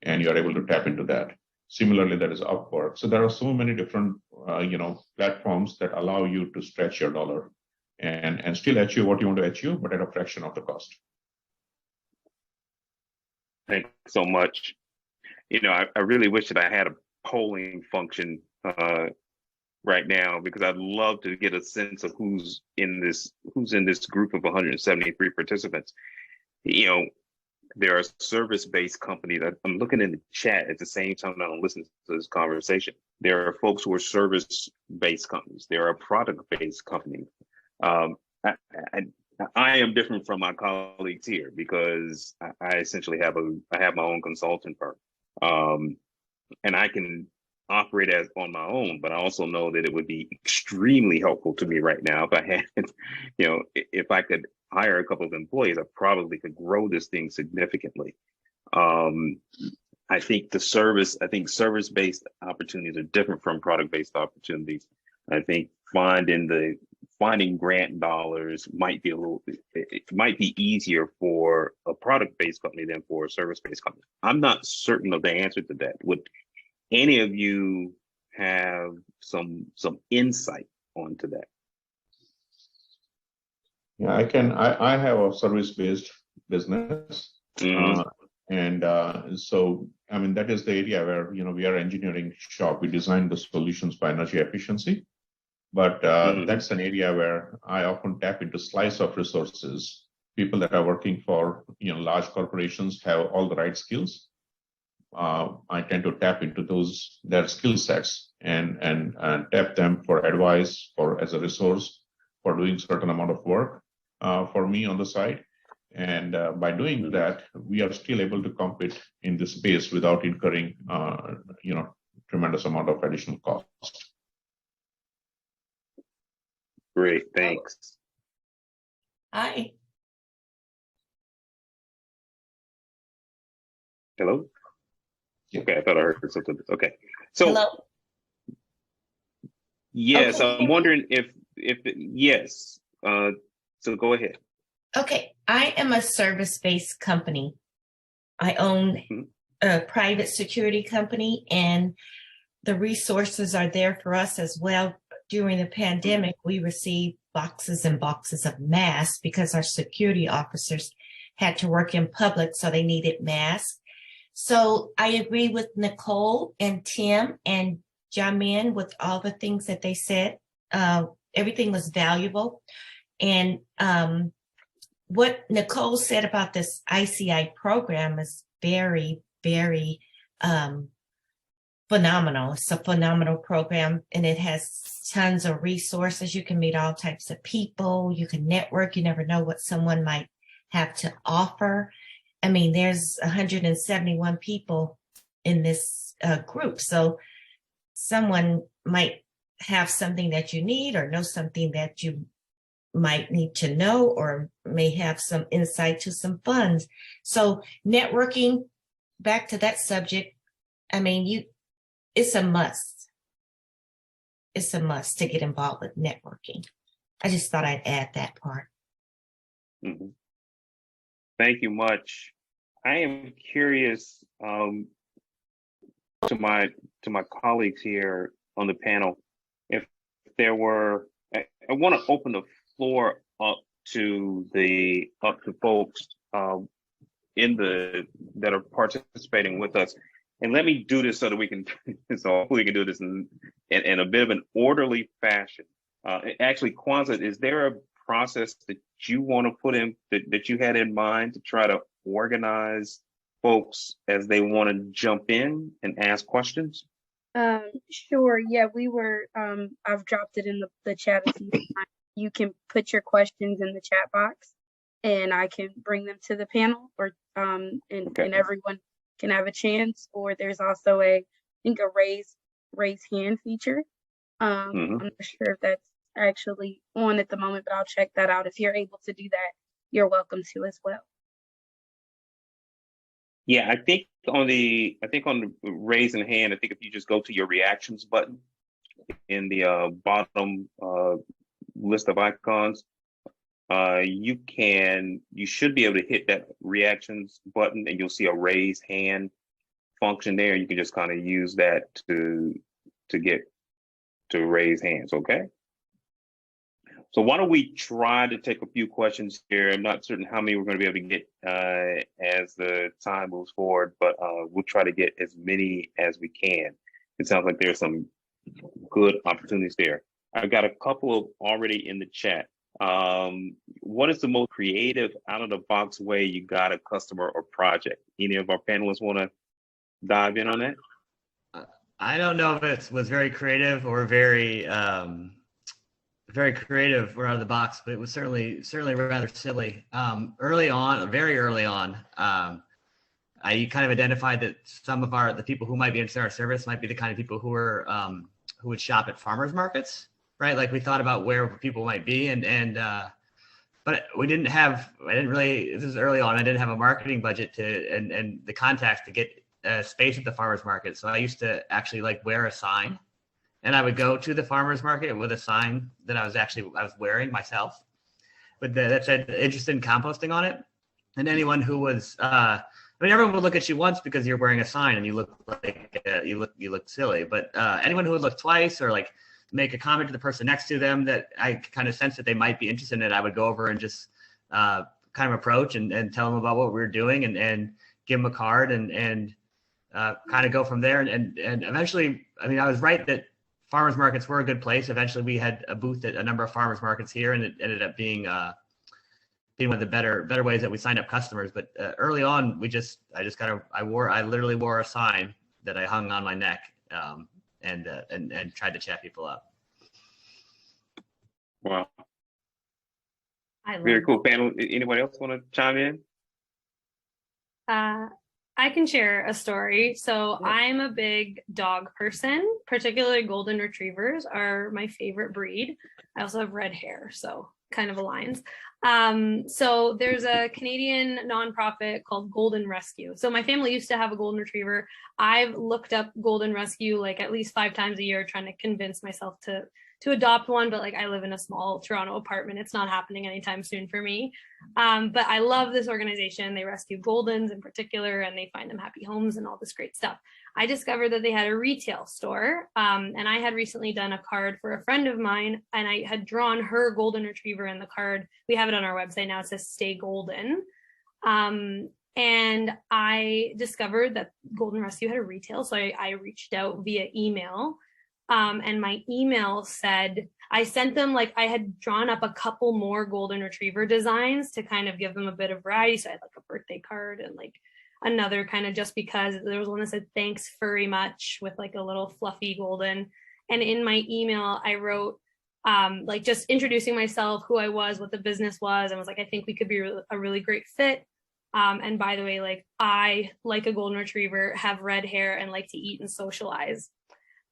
and you are able to tap into that. Similarly, there is Upwork. So there are so many different, platforms that allow you to stretch your dollar and still achieve what you want to achieve, but at a fraction of the cost. Thanks so much. I really wish that I had a polling function right now, because I'd love to get a sense of who's in this group of 173 participants. There are service-based companies that I'm looking in the chat at the same time that I'm listening to this conversation. There are folks who are service-based companies. There are product-based companies. I am different from my colleagues here because I essentially have my own consulting firm, and I can operate on my own. But I also know that it would be extremely helpful to me right now if I had, if I could hire a couple of employees, I probably could grow this thing significantly. I think service-based opportunities are different from product-based opportunities. I think finding grant dollars might be easier for a product-based company than for a service-based company. I'm not certain of the answer to that. Would any of you have some insight onto that? Yeah, I can. I have a service-based business, and so that is the area where we are engineering shop. We design the solutions for energy efficiency, but that's an area where I often tap into slice of resources. People that are working for large corporations have all the right skills. I tend to tap into their skill sets and tap them for advice or as a resource for doing certain amount of work for me on the side. And by doing that, we are still able to compete in this space without incurring, tremendous amount of additional cost. Great, thanks. Hi. Hello? Yeah. Okay, I thought I heard something. Okay. So, Hello. yes, Okay. I'm wondering yes. So go ahead. Okay. I am a service-based company. I own a private security company, and the resources are there for us as well. During the pandemic, we received boxes and boxes of masks because our security officers had to work in public, so they needed masks. So I agree with Nicole and Tim and Jamin with all the things that they said. Everything was valuable. And what Nicole said about this ICI program is very, very phenomenal. It's a phenomenal program, and it has tons of resources. You can meet all types of people. You can network. You never know what someone might have to offer. I mean, there's 171 people in this group. So someone might have something that you need or know something that you might need to know, or may have some insight to some funds. So networking, back to that subject, I mean, it's a must. It's a must to get involved with networking. I just thought I'd add that part. Mm-hmm. Thank you much. I am curious to my colleagues here on the panel, if there were, I want to open the floor up to folks that are participating with us. And let me do this so that we can do this in a bit of an orderly fashion. Actually, Kwanzaa, is there a process that you want to put in that you had in mind to try to organize folks as they want to jump in and ask questions? Sure. Yeah, I've dropped it in the chat a few times. You can put your questions in the chat box and I can bring them to the panel, or and everyone can have a chance. Or there's also I think a raise hand feature. I'm not sure if that's actually on at the moment, but I'll check that out. If you're able to do that, you're welcome to as well. Yeah, I think on the raising hand, I think if you just go to your reactions button in the bottom list of icons, you should be able to hit that reactions button and you'll see a raise hand function there. You can just kind of use that to raise hands, okay? So why don't we try to take a few questions here? I'm not certain how many we're going to be able to get as the time moves forward, but we'll try to get as many as we can. It sounds like there's some good opportunities there. I've got a couple already in the chat. What is the most creative, out-of-the-box way you got a customer or project? Any of our panelists want to dive in on that? I don't know if it was very creative or very creative or out of the box, but it was certainly rather silly. Very early on, I kind of identified that some of the people who might be interested in our service might be the kind of people who would shop at farmers markets, right? Like we thought about where people might be, but this is early on. I didn't have a marketing budget and the contacts to get space at the farmers market. So I used to actually wear a sign, and I would go to the farmers market with a sign that I was wearing myself, but that said interested in composting on it. And anyone who was, everyone would look at you once because you're wearing a sign and you look like you look silly. But anyone who would look twice or make a comment to the person next to them that I kind of sensed that they might be interested in it, I would go over and just kind of approach and tell them about what we were doing and give them a card and kind of go from there. And eventually, I was right that farmers markets were a good place. Eventually, we had a booth at a number of farmers markets here, and it ended up being one of the better ways that we signed up customers. But early on, I literally wore a sign that I hung on my neck and tried to chat people up. Wow. I love Very cool. dogs. Panel, anybody else want to chime in? I can share a story. So Yeah. I'm a big dog person, particularly golden retrievers are my favorite breed. I also have red hair, so kind of aligns. So there's a Canadian nonprofit called Golden Rescue. So my family used to have a golden retriever. I've looked up Golden Rescue like at least 5 times a year, trying to convince myself to adopt one, but like I live in a small Toronto apartment. It's not happening anytime soon for me. But I love this organization. They rescue Goldens in particular, and they find them happy homes and all this great stuff. I discovered that they had a retail store, and I had recently done a card for a friend of mine, and I had drawn her golden retriever in the card. We have it on our website now. It says "Stay Golden." And I discovered that Golden Rescue had a retail, so I reached out via email. And my email said, I sent them, like, I had drawn up a couple more golden retriever designs to kind of give them a bit of variety. So I had like a birthday card and like another kind of, just because there was one that said thanks very much with like a little fluffy golden. And in my email, I wrote like just introducing myself, who I was, what the business was, and was like, I think we could be a really great fit. And by the way, like, I, like a golden retriever, have red hair and like to eat and socialize.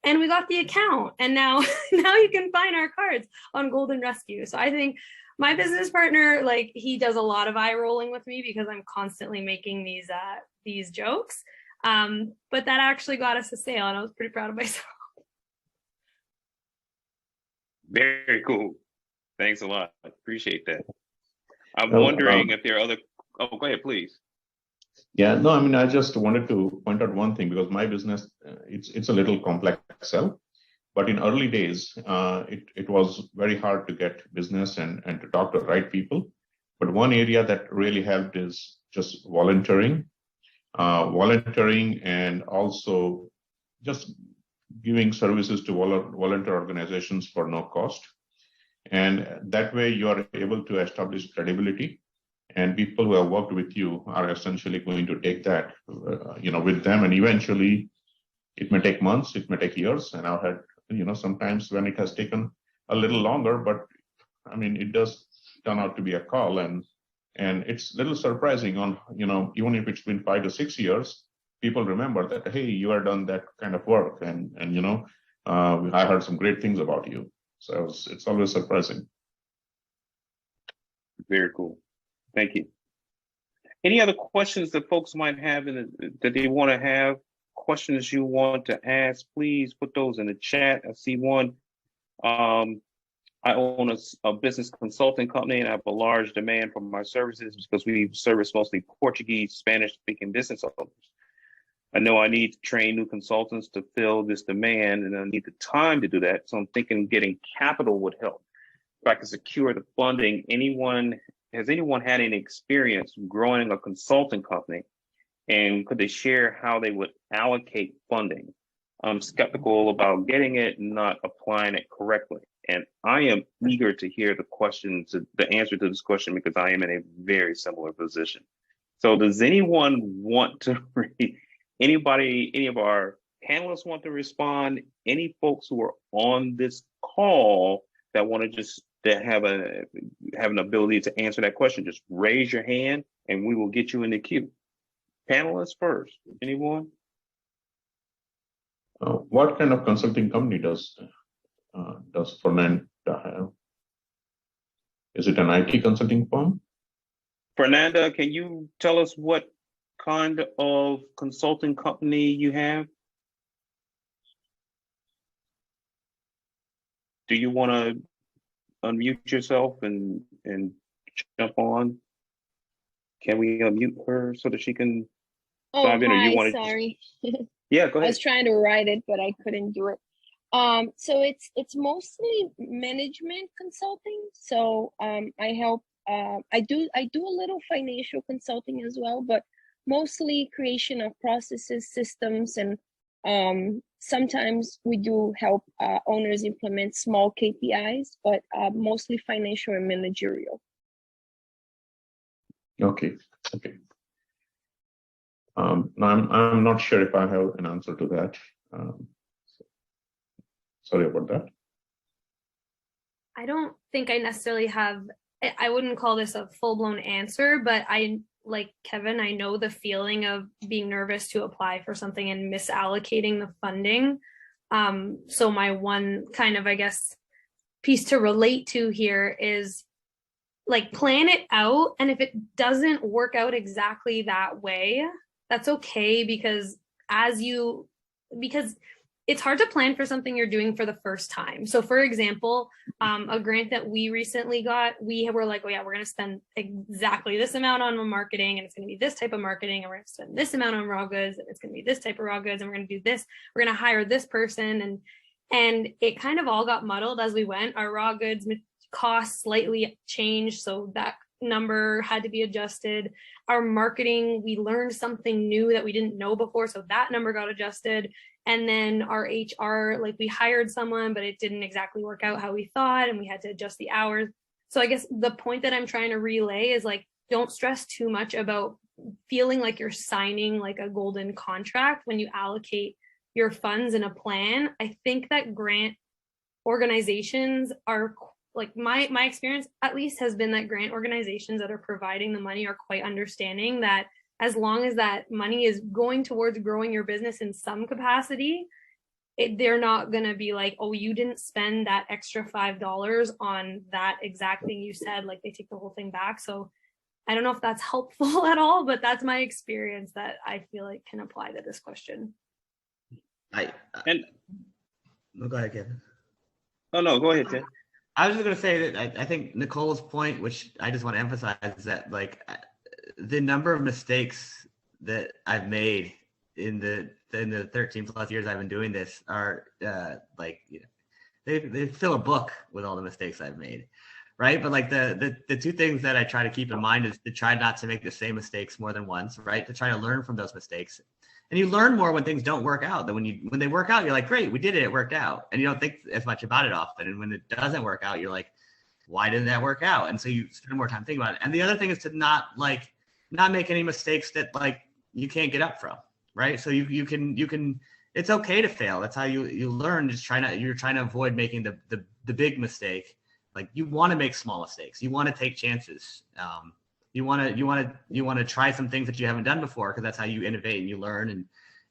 And we got the account, and now you can find our cards on Golden Rescue. So I think my business partner, like, he does a lot of eye rolling with me because I'm constantly making these jokes. But that actually got us a sale, and I was pretty proud of myself. Very cool. Thanks a lot. I appreciate that. I'm wondering if there are other. Oh, go ahead, please. Yeah, no, I mean, I just wanted to point out one thing, because my business, it's a little complex sell, but in early days, it was very hard to get business and to talk to the right people. But one area that really helped is just volunteering, and also just giving services to volunteer organizations for no cost. And that way you are able to establish credibility. And people who have worked with you are essentially going to take that, with them. And eventually, it may take months, it may take years. And I've had, sometimes when it has taken a little longer, but I mean, it does turn out to be a call. And it's a little surprising on, even if it's been 5 to 6 years, people remember that, hey, you have done that kind of work. And I heard some great things about you. So it's always surprising. Very cool. Thank you. Any other questions that folks might have that they want to have? Questions you want to ask, please put those in the chat. I see one. I own a business consulting company, and I have a large demand for my services because we service mostly Portuguese, Spanish-speaking business owners. I know I need to train new consultants to fill this demand, and I need the time to do that. So I'm thinking getting capital would help. If I can secure the funding, has anyone had any experience growing a consulting company, and could they share how they would allocate funding? I'm skeptical about getting it and not applying it correctly. And I am eager to hear the answer to this question, because I am in a very similar position. So does anyone want to any of our panelists want to respond? Any folks who are on this call that want to just have an ability to answer that question, just raise your hand and we will get you in the queue. Panelists first. Anyone? What kind of consulting company does Fernanda have? Is it an IT consulting firm? Fernanda, can you tell us what kind of consulting company you have? Do you want to unmute yourself and jump on? Can we unmute her so that she can dive in? Or you want to? Sorry. Yeah, go ahead. I was trying to write it, but I couldn't do it. So it's mostly management consulting. So I help. I do a little financial consulting as well, but mostly creation of processes, systems, and sometimes we do help owners implement small KPIs, but mostly financial and managerial. Okay. Now I'm not sure if I have an answer to that. Sorry about that. I don't think I necessarily have I wouldn't call this a full-blown answer, but I, like Kevin, I know the feeling of being nervous to apply for something and misallocating the funding. So my one kind of, I guess, piece to relate to here is like plan it out. And if it doesn't work out exactly that way, that's okay, because it's hard to plan for something you're doing for the first time. So for example, a grant that we recently got, we were like, oh yeah, we're going to spend exactly this amount on marketing, and it's going to be this type of marketing, and we're going to spend this amount on raw goods, and it's going to be this type of raw goods, and we're going to do this, we're going to hire this person. And it kind of all got muddled as we went. Our raw goods costs slightly changed, so that number had to be adjusted. Our marketing, we learned something new that we didn't know before, so that number got adjusted. And then our HR, like we hired someone, but it didn't exactly work out how we thought, and we had to adjust the hours. So I guess the point that I'm trying to relay is like, don't stress too much about feeling like you're signing like a golden contract when you allocate your funds in a plan. I think that grant organizations are, like my experience at least has been that grant organizations that are providing the money are quite understanding that as long as that money is going towards growing your business in some capacity, they're not going to be like, oh, you didn't spend that extra $5 on that exact thing you said, like they take the whole thing back. So I don't know if that's helpful at all, but that's my experience that I feel like can apply to this question. Go ahead, Kevin. Oh no, go ahead, Ted. I was just going to say that I think Nicole's point, which I just want to emphasize, is that like the number of mistakes that I've made in the 13 plus years I've been doing this are like, you know, they fill a book with all the mistakes I've made, right? But like the two things that I try to keep in mind is to try not to make the same mistakes more than once, right? To try to learn from those mistakes. And you learn more when things don't work out than when they work out, you're like, great, we did it, it worked out. And you don't think as much about it often. And when it doesn't work out, you're like, why didn't that work out? And so you spend more time thinking about it. And the other thing is to not make any mistakes that like you can't get up from, right? So you can, it's okay to fail. That's how you learn. You're trying to avoid making the big mistake. Like you want to make small mistakes. You want to take chances. You want to try some things that you haven't done before, because that's how you innovate and you learn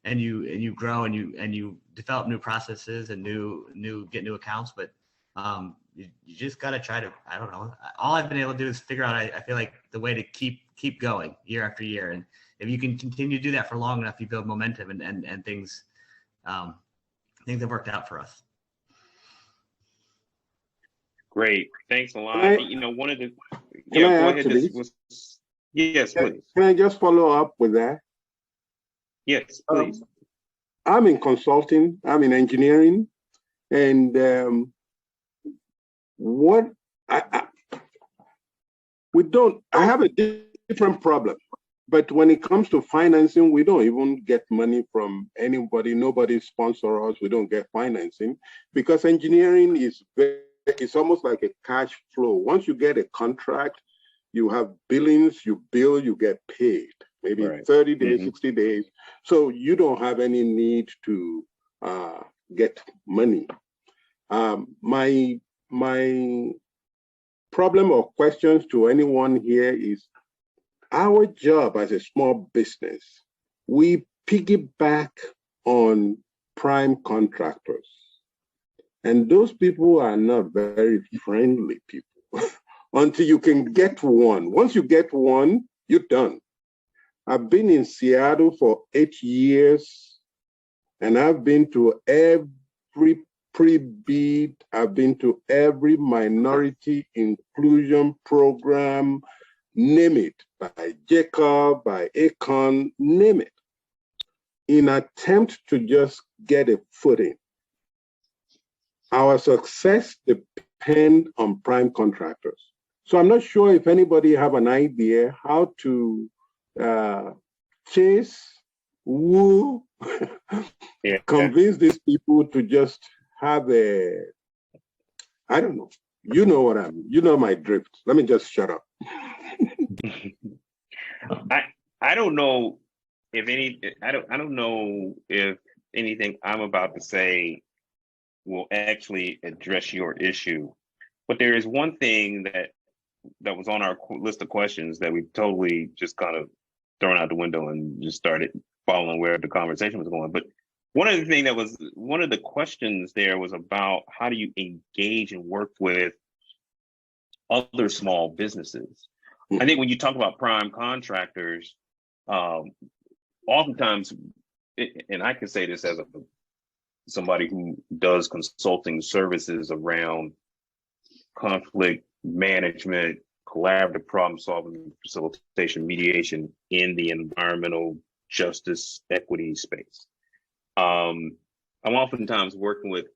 and you grow and you develop new processes and get new accounts. But you just got to try to, I don't know. All I've been able to do is figure out, I feel like, the way to keep going year after year. And if you can continue to do that for long enough, you build momentum and things have worked out for us. Great, thanks a lot. You know, one of the go ahead. Yes, please. Can I just follow up with that? Yes, please. I'm in consulting. I'm in engineering, and I have a different problem. But when it comes to financing, we don't even get money from anybody. Nobody sponsors us. We don't get financing because engineering it's almost like a cash flow. Once you get a contract, you have billings, you bill, you get paid, maybe 30 days, 60 days. So you don't have any need to get money. My problem or questions to anyone here is, our job as a small business, we piggyback on prime contractors. And those people are not very friendly people until you can get one. Once you get one, you're done. I've been in Seattle for 8 years, and I've been to every pre-bid, I've been to every minority inclusion program, name it, by Jacob, by Akon, name it, in attempt to just get a footing. Our success depends on prime contractors. So I'm not sure if anybody have an idea how to chase, woo, convince these people to just have I don't know. You know my drift. Let me just shut up. I don't know I don't know if anything I'm about to say will actually address your issue. But there is one thing that that was on our list of questions that we totally just kind of thrown out the window and just started following where the conversation was going. But one of the questions there was about how do you engage and work with other small businesses? I think when you talk about prime contractors, oftentimes, and I can say this as somebody who does consulting services around conflict management, collaborative problem solving, facilitation, mediation in the environmental justice equity space. I'm oftentimes working with,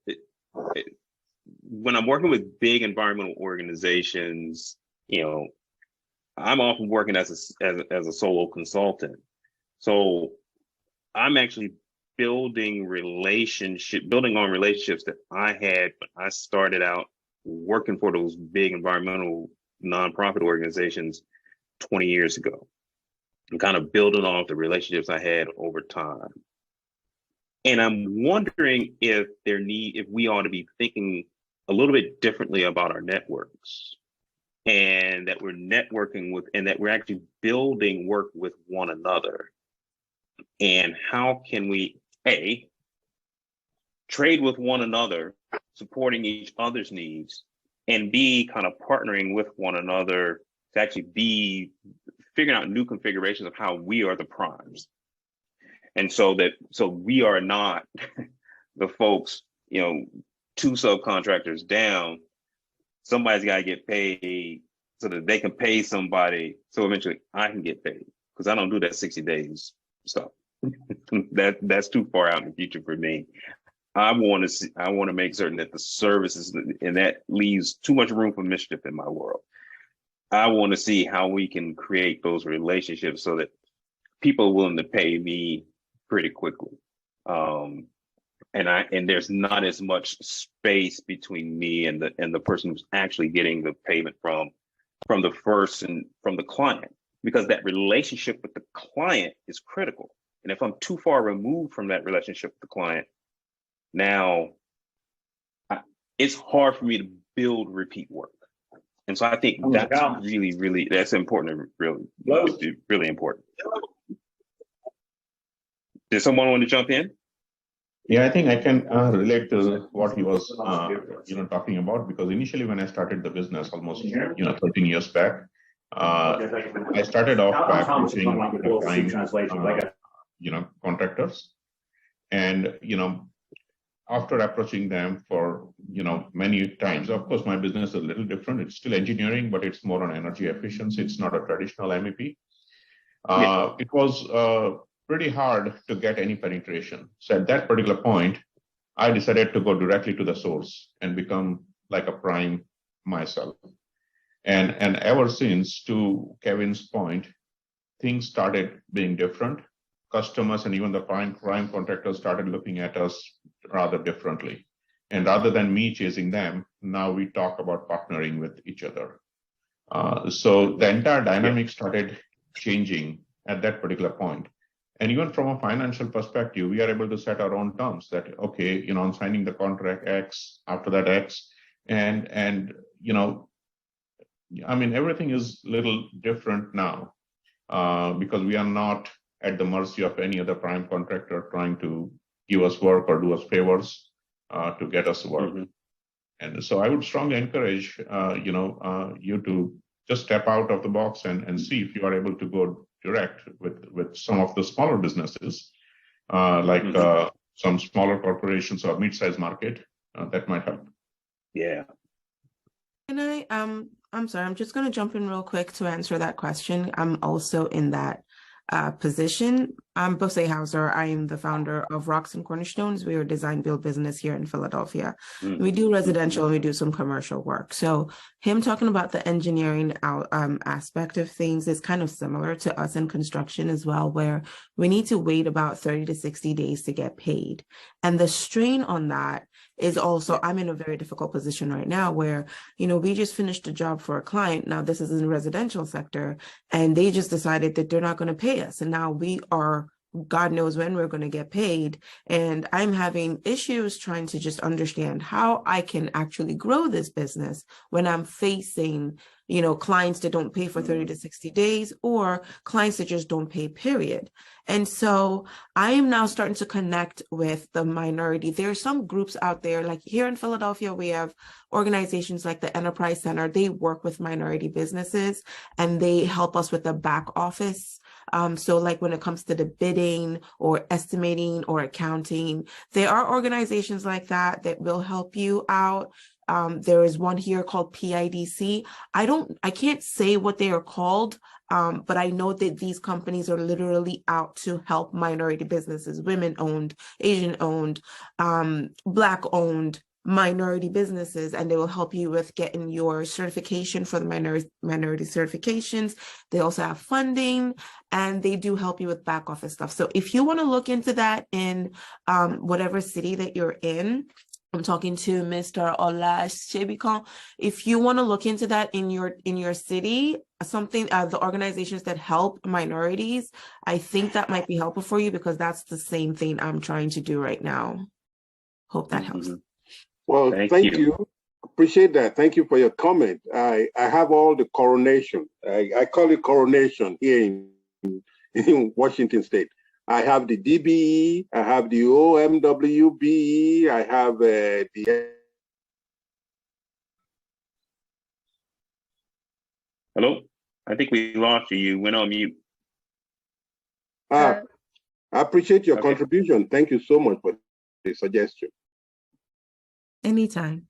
when I'm working with big environmental organizations, I'm often working as a solo consultant. So I'm actually building on relationships that I had when I started out working for those big environmental nonprofit organizations 20 years ago, and kind of building off the relationships I had over time. And I'm wondering if we ought to be thinking a little bit differently about our networks, and that we're networking with, and that we're actually building work with one another. And how can we, A, trade with one another, supporting each other's needs, and B, kind of partnering with one another to actually be figuring out new configurations of how we are the primes. And so we are not the folks, two subcontractors down, somebody's got to get paid so that they can pay somebody. So eventually I can get paid, because I don't do that 60 days stuff. That's too far out in the future for me. I want to make certain that the services, and that leaves too much room for mischief in my world. I want to see how we can create those relationships so that people are willing to pay me pretty quickly. And there's not as much space between me and the person who's actually getting the payment from the client, because that relationship with the client is critical. And if I'm too far removed from that relationship with the client, now it's hard for me to build repeat work. And so I think that's really, really, that's important, really important. Did someone want to jump in? Yeah, I think I can relate to what he was, talking about, because initially when I started the business almost, 13 years back, I started off by approaching contractors, and after approaching them for many times, of course, my business is a little different. It's still engineering, but it's more on energy efficiency. It's not a traditional MEP. It was pretty hard to get any penetration. So at that particular point, I decided to go directly to the source and become like a prime myself. And ever since, to Kevin's point, things started being different. Customers and even the prime contractors started looking at us rather differently. And rather than me chasing them, now we talk about partnering with each other. So the entire dynamic started changing at that particular point. And even from a financial perspective, we are able to set our own terms that, okay, I'm signing the contract X, after that X, and everything is a little different now because we are not at the mercy of any other prime contractor trying to give us work or do us favors to get us work. Mm-hmm. And so I would strongly encourage, you to just step out of the box and see if you are able to go direct with some of the smaller businesses, some smaller corporations or mid-sized market that might help. Yeah. Can I'm sorry, I'm just going to jump in real quick to answer that question. I'm also in that position. I'm Bose Hauser. I am the founder of Rocks and Cornerstones. We are a design build business here in Philadelphia. Mm-hmm. We do residential and we do some commercial work. So him talking about the engineering aspect of things is kind of similar to us in construction as well, where we need to wait about 30 to 60 days to get paid. And the strain on that is also, I'm in a very difficult position right now where, we just finished a job for a client. Now this is in the residential sector, and they just decided that they're not going to pay us. And now we are God knows when we're going to get paid. And I'm having issues trying to just understand how I can actually grow this business when I'm facing, clients that don't pay for 30 to 60 days or clients that just don't pay, period. And so I am now starting to connect with the minority. There are some groups out there, like here in Philadelphia, we have organizations like the Enterprise Center. They work with minority businesses and they help us with the back office. So like when it comes to the bidding or estimating or accounting, there are organizations like that that will help you out. There is one here called PIDC. I can't say what they are called, but I know that these companies are literally out to help minority businesses, women-owned, Asian-owned, Black-owned, minority businesses, and they will help you with getting your certification for the minority certifications. They also have funding, and they do help you with back office stuff. So if you want to look into that in whatever city that you're in, I'm talking to Mr. Olasebikan. If you want to look into that in your city, something the organizations that help minorities, I think that might be helpful for you because that's the same thing I'm trying to do right now. Hope that helps. Well, thank you. Appreciate that. Thank you for your comment. I have all the coronation. I call it coronation here in Washington State. I have the DBE, I have the OMWBE, I have the... Hello? I think we lost you. You went on mute. I appreciate your contribution. Thank you so much for the suggestion. Anytime.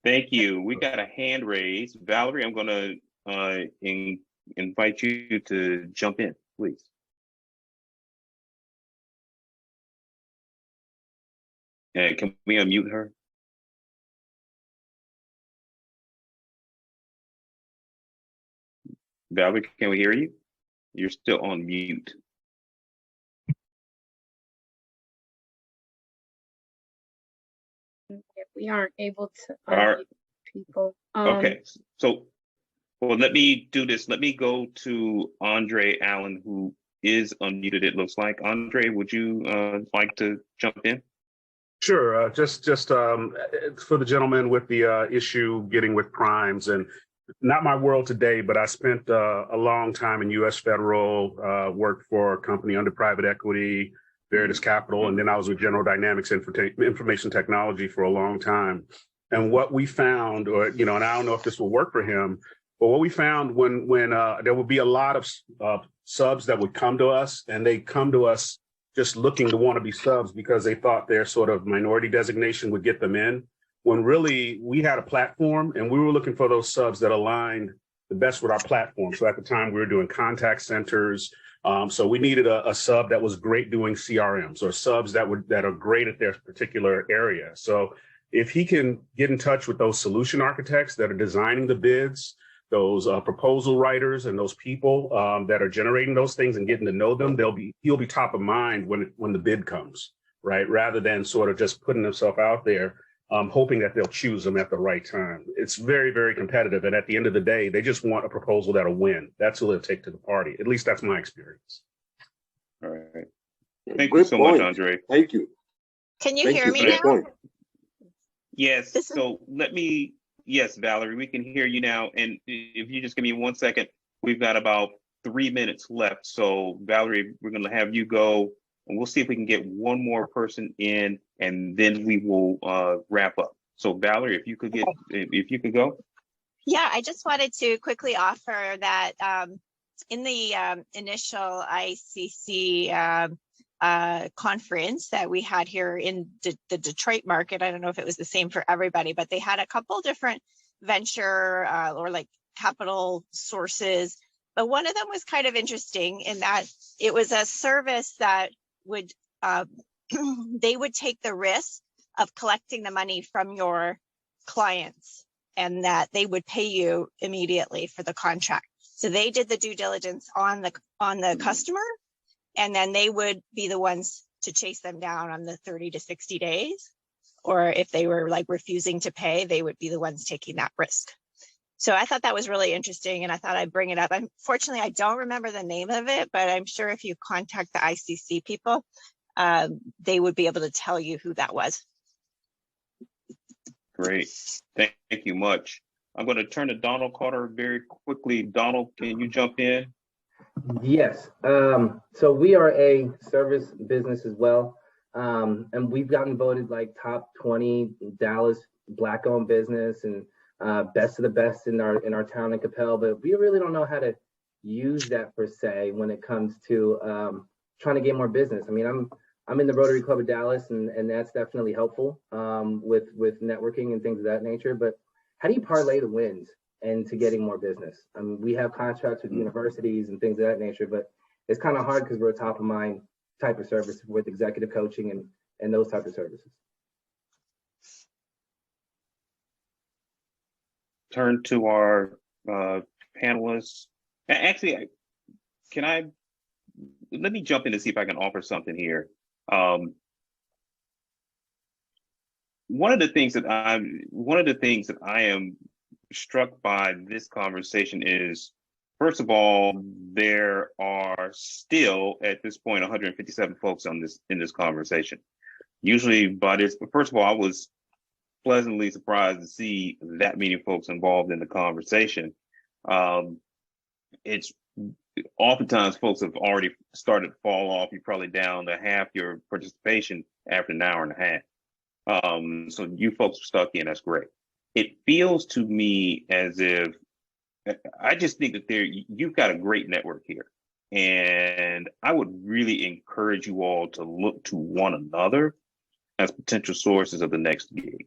Thank you. We got a hand raised. Valerie, I'm going to invite you to jump in, please. Can we unmute her? Valerie, can we hear you? You're still on mute. If we aren't able to unmute people. Okay, so well, let me do this. Let me go to Andre Allen, who is unmuted, it looks like. Andre, would you like to jump in? Sure. Just for the gentleman with the issue getting with primes, and not my world today, but I spent a long time in U.S. federal, worked for a company under private equity, Veritas Capital, and then I was with General Dynamics Information Technology for a long time. And what we found, and I don't know if this will work for him, but what we found when there would be a lot of subs that would come to us, and they come to us just looking to want to be subs because they thought their sort of minority designation would get them in, when really we had a platform and we were looking for those subs that aligned the best with our platform. So at the time we were doing contact centers. So we needed a sub that was great doing CRMs, or subs that are great at their particular area. So if he can get in touch with those solution architects that are designing the bids, those proposal writers, and those people that are generating those things and getting to know them, he'll be top of mind when the bid comes, right? Rather than sort of just putting himself out there, hoping that they'll choose them at the right time. It's very, very competitive. And at the end of the day, they just want a proposal that'll win. That's who they'll take to the party. At least that's my experience. All right. Thank you so much, Andre. Thank you. Can you hear me now? Yes. So yes, Valerie, we can hear you now. And if you just give me 1 second, we've got about 3 minutes left. So Valerie, we're going to have you go, and we'll see if we can get one more person in, and then we will wrap up. So Valerie, if you could go. Yeah, I just wanted to quickly offer that in the initial ICC conference that we had here in the Detroit market, I don't know if it was the same for everybody, but they had a couple different venture or like capital sources. But one of them was kind of interesting in that it was a service that would they would take the risk of collecting the money from your clients, and that they would pay you immediately for the contract. So they did the due diligence on the customer, and then they would be the ones to chase them down on the 30 to 60 days. Or if they were like refusing to pay, they would be the ones taking that risk. So I thought that was really interesting, and I thought I'd bring it up. Unfortunately, I don't remember the name of it, but I'm sure if you contact the ICC people, they would be able to tell you who that was. Great. Thank you much. I'm going to turn to Donald Carter very quickly. Donald, can you jump in? Yes. So we are a service business as well. And we've gotten voted like top 20 Dallas Black-owned business and best of the best in our town in Capel. But we really don't know how to use that per se when it comes to trying to get more business. I mean, I'm in the Rotary Club of Dallas, and that's definitely helpful with networking and things of that nature. But how do you parlay the wins into getting more business? I mean, we have contracts with universities and things of that nature, but it's kind of hard because we're a top of mind type of service with executive coaching and those type of services. Turn to our panelists. Actually, let me jump in and see if I can offer something here. One of the things that I am struck by this conversation is, first of all, there are still at this point 157 folks in this conversation. Usually by this, but first of all, I was pleasantly surprised to see that many folks involved in the conversation. It's oftentimes folks have already started to fall off. You're probably down to half your participation after an hour and a half. So you folks are stuck in, that's great. It feels to me as if, I just think that you've got a great network here. And I would really encourage you all to look to one another as potential sources of the next gig.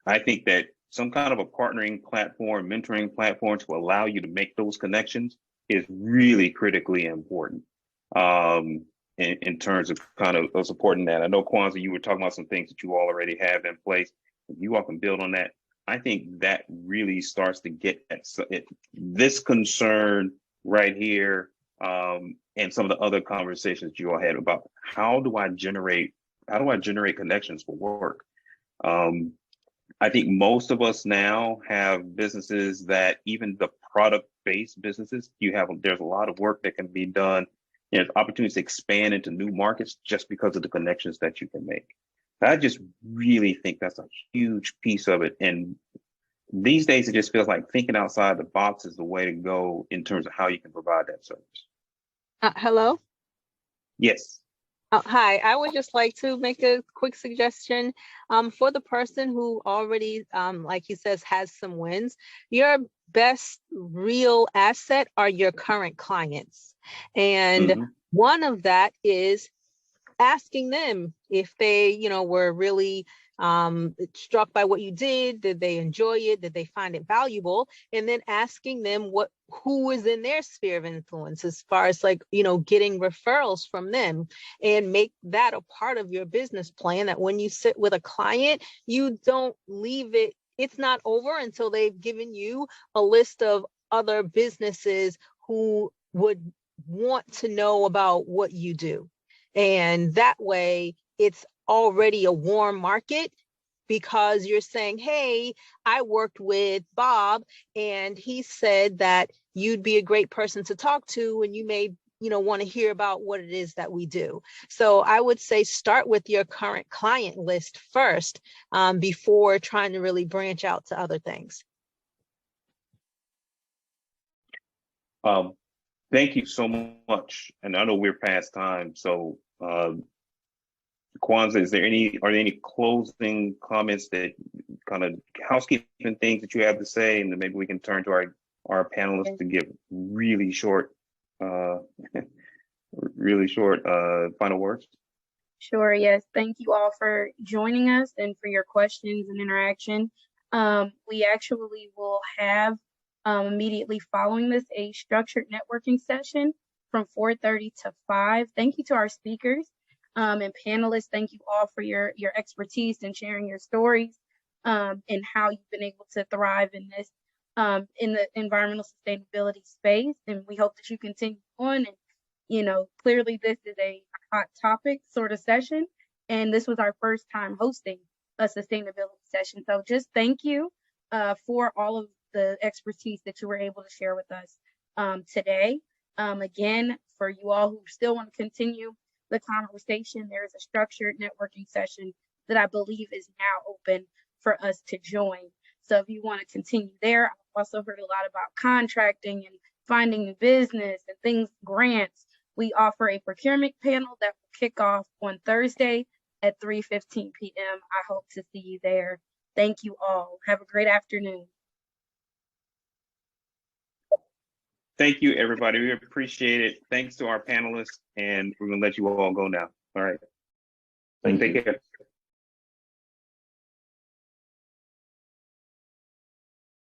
I think that some kind of a partnering platform, mentoring platform to allow you to make those connections is really critically important in terms of kind of supporting that. I know, Kwanzaa, you were talking about some things that you all already have in place. If you all can build on that, I think that really starts to get at this concern right here and some of the other conversations you all had about how do I generate connections for work? I think most of us now have businesses that even the product-based businesses, there's a lot of work that can be done. There's opportunities to expand into new markets just because of the connections that you can make. I just really think that's a huge piece of it. And these days, it just feels like thinking outside the box is the way to go in terms of how you can provide that service. Hello? Yes. Hi, I would just like to make a quick suggestion for the person who already, like he says, has some wins. Your best real asset are your current clients. And one of that is asking them if they, were really struck by what you did they enjoy it, did they find it valuable, and then asking them who is in their sphere of influence as far as getting referrals from them, and make that a part of your business plan, that when you sit with a client, you don't leave it, it's not over until they've given you a list of other businesses who would want to know about what you do. And that way it's already a warm market, because you're saying, hey, I worked with Bob and he said that you'd be a great person to talk to, and you may want to hear about what it is that we do. So I would say start with your current client list first before trying to really branch out to other things. Thank you so much. And I know we're past time, so Kwanzaa, are there any closing comments, that kind of housekeeping things that you have to say, and then maybe we can turn to our panelists to give really short final words? Sure, yes. Thank you all for joining us and for your questions and interaction. We actually will have immediately following this a structured networking session from 4:30 to 5. Thank you to our speakers and panelists. Thank you all for your expertise and sharing your stories and how you've been able to thrive in this in the environmental sustainability space. And we hope that you continue on. And clearly this is a hot topic sort of session, and this was our first time hosting a sustainability session. So just thank you for all of the expertise that you were able to share with us today. Again, for you all who still want to continue the conversation, there is a structured networking session that I believe is now open for us to join. So if you want to continue there, I've also heard a lot about contracting and finding new business and things, grants. We offer a procurement panel that will kick off on Thursday at 3:15 p.m. I hope to see you there. Thank you all. Have a great afternoon. Thank you, everybody. We appreciate it. Thanks to our panelists, and we're going to let you all go now. All right. Thank you. Take care.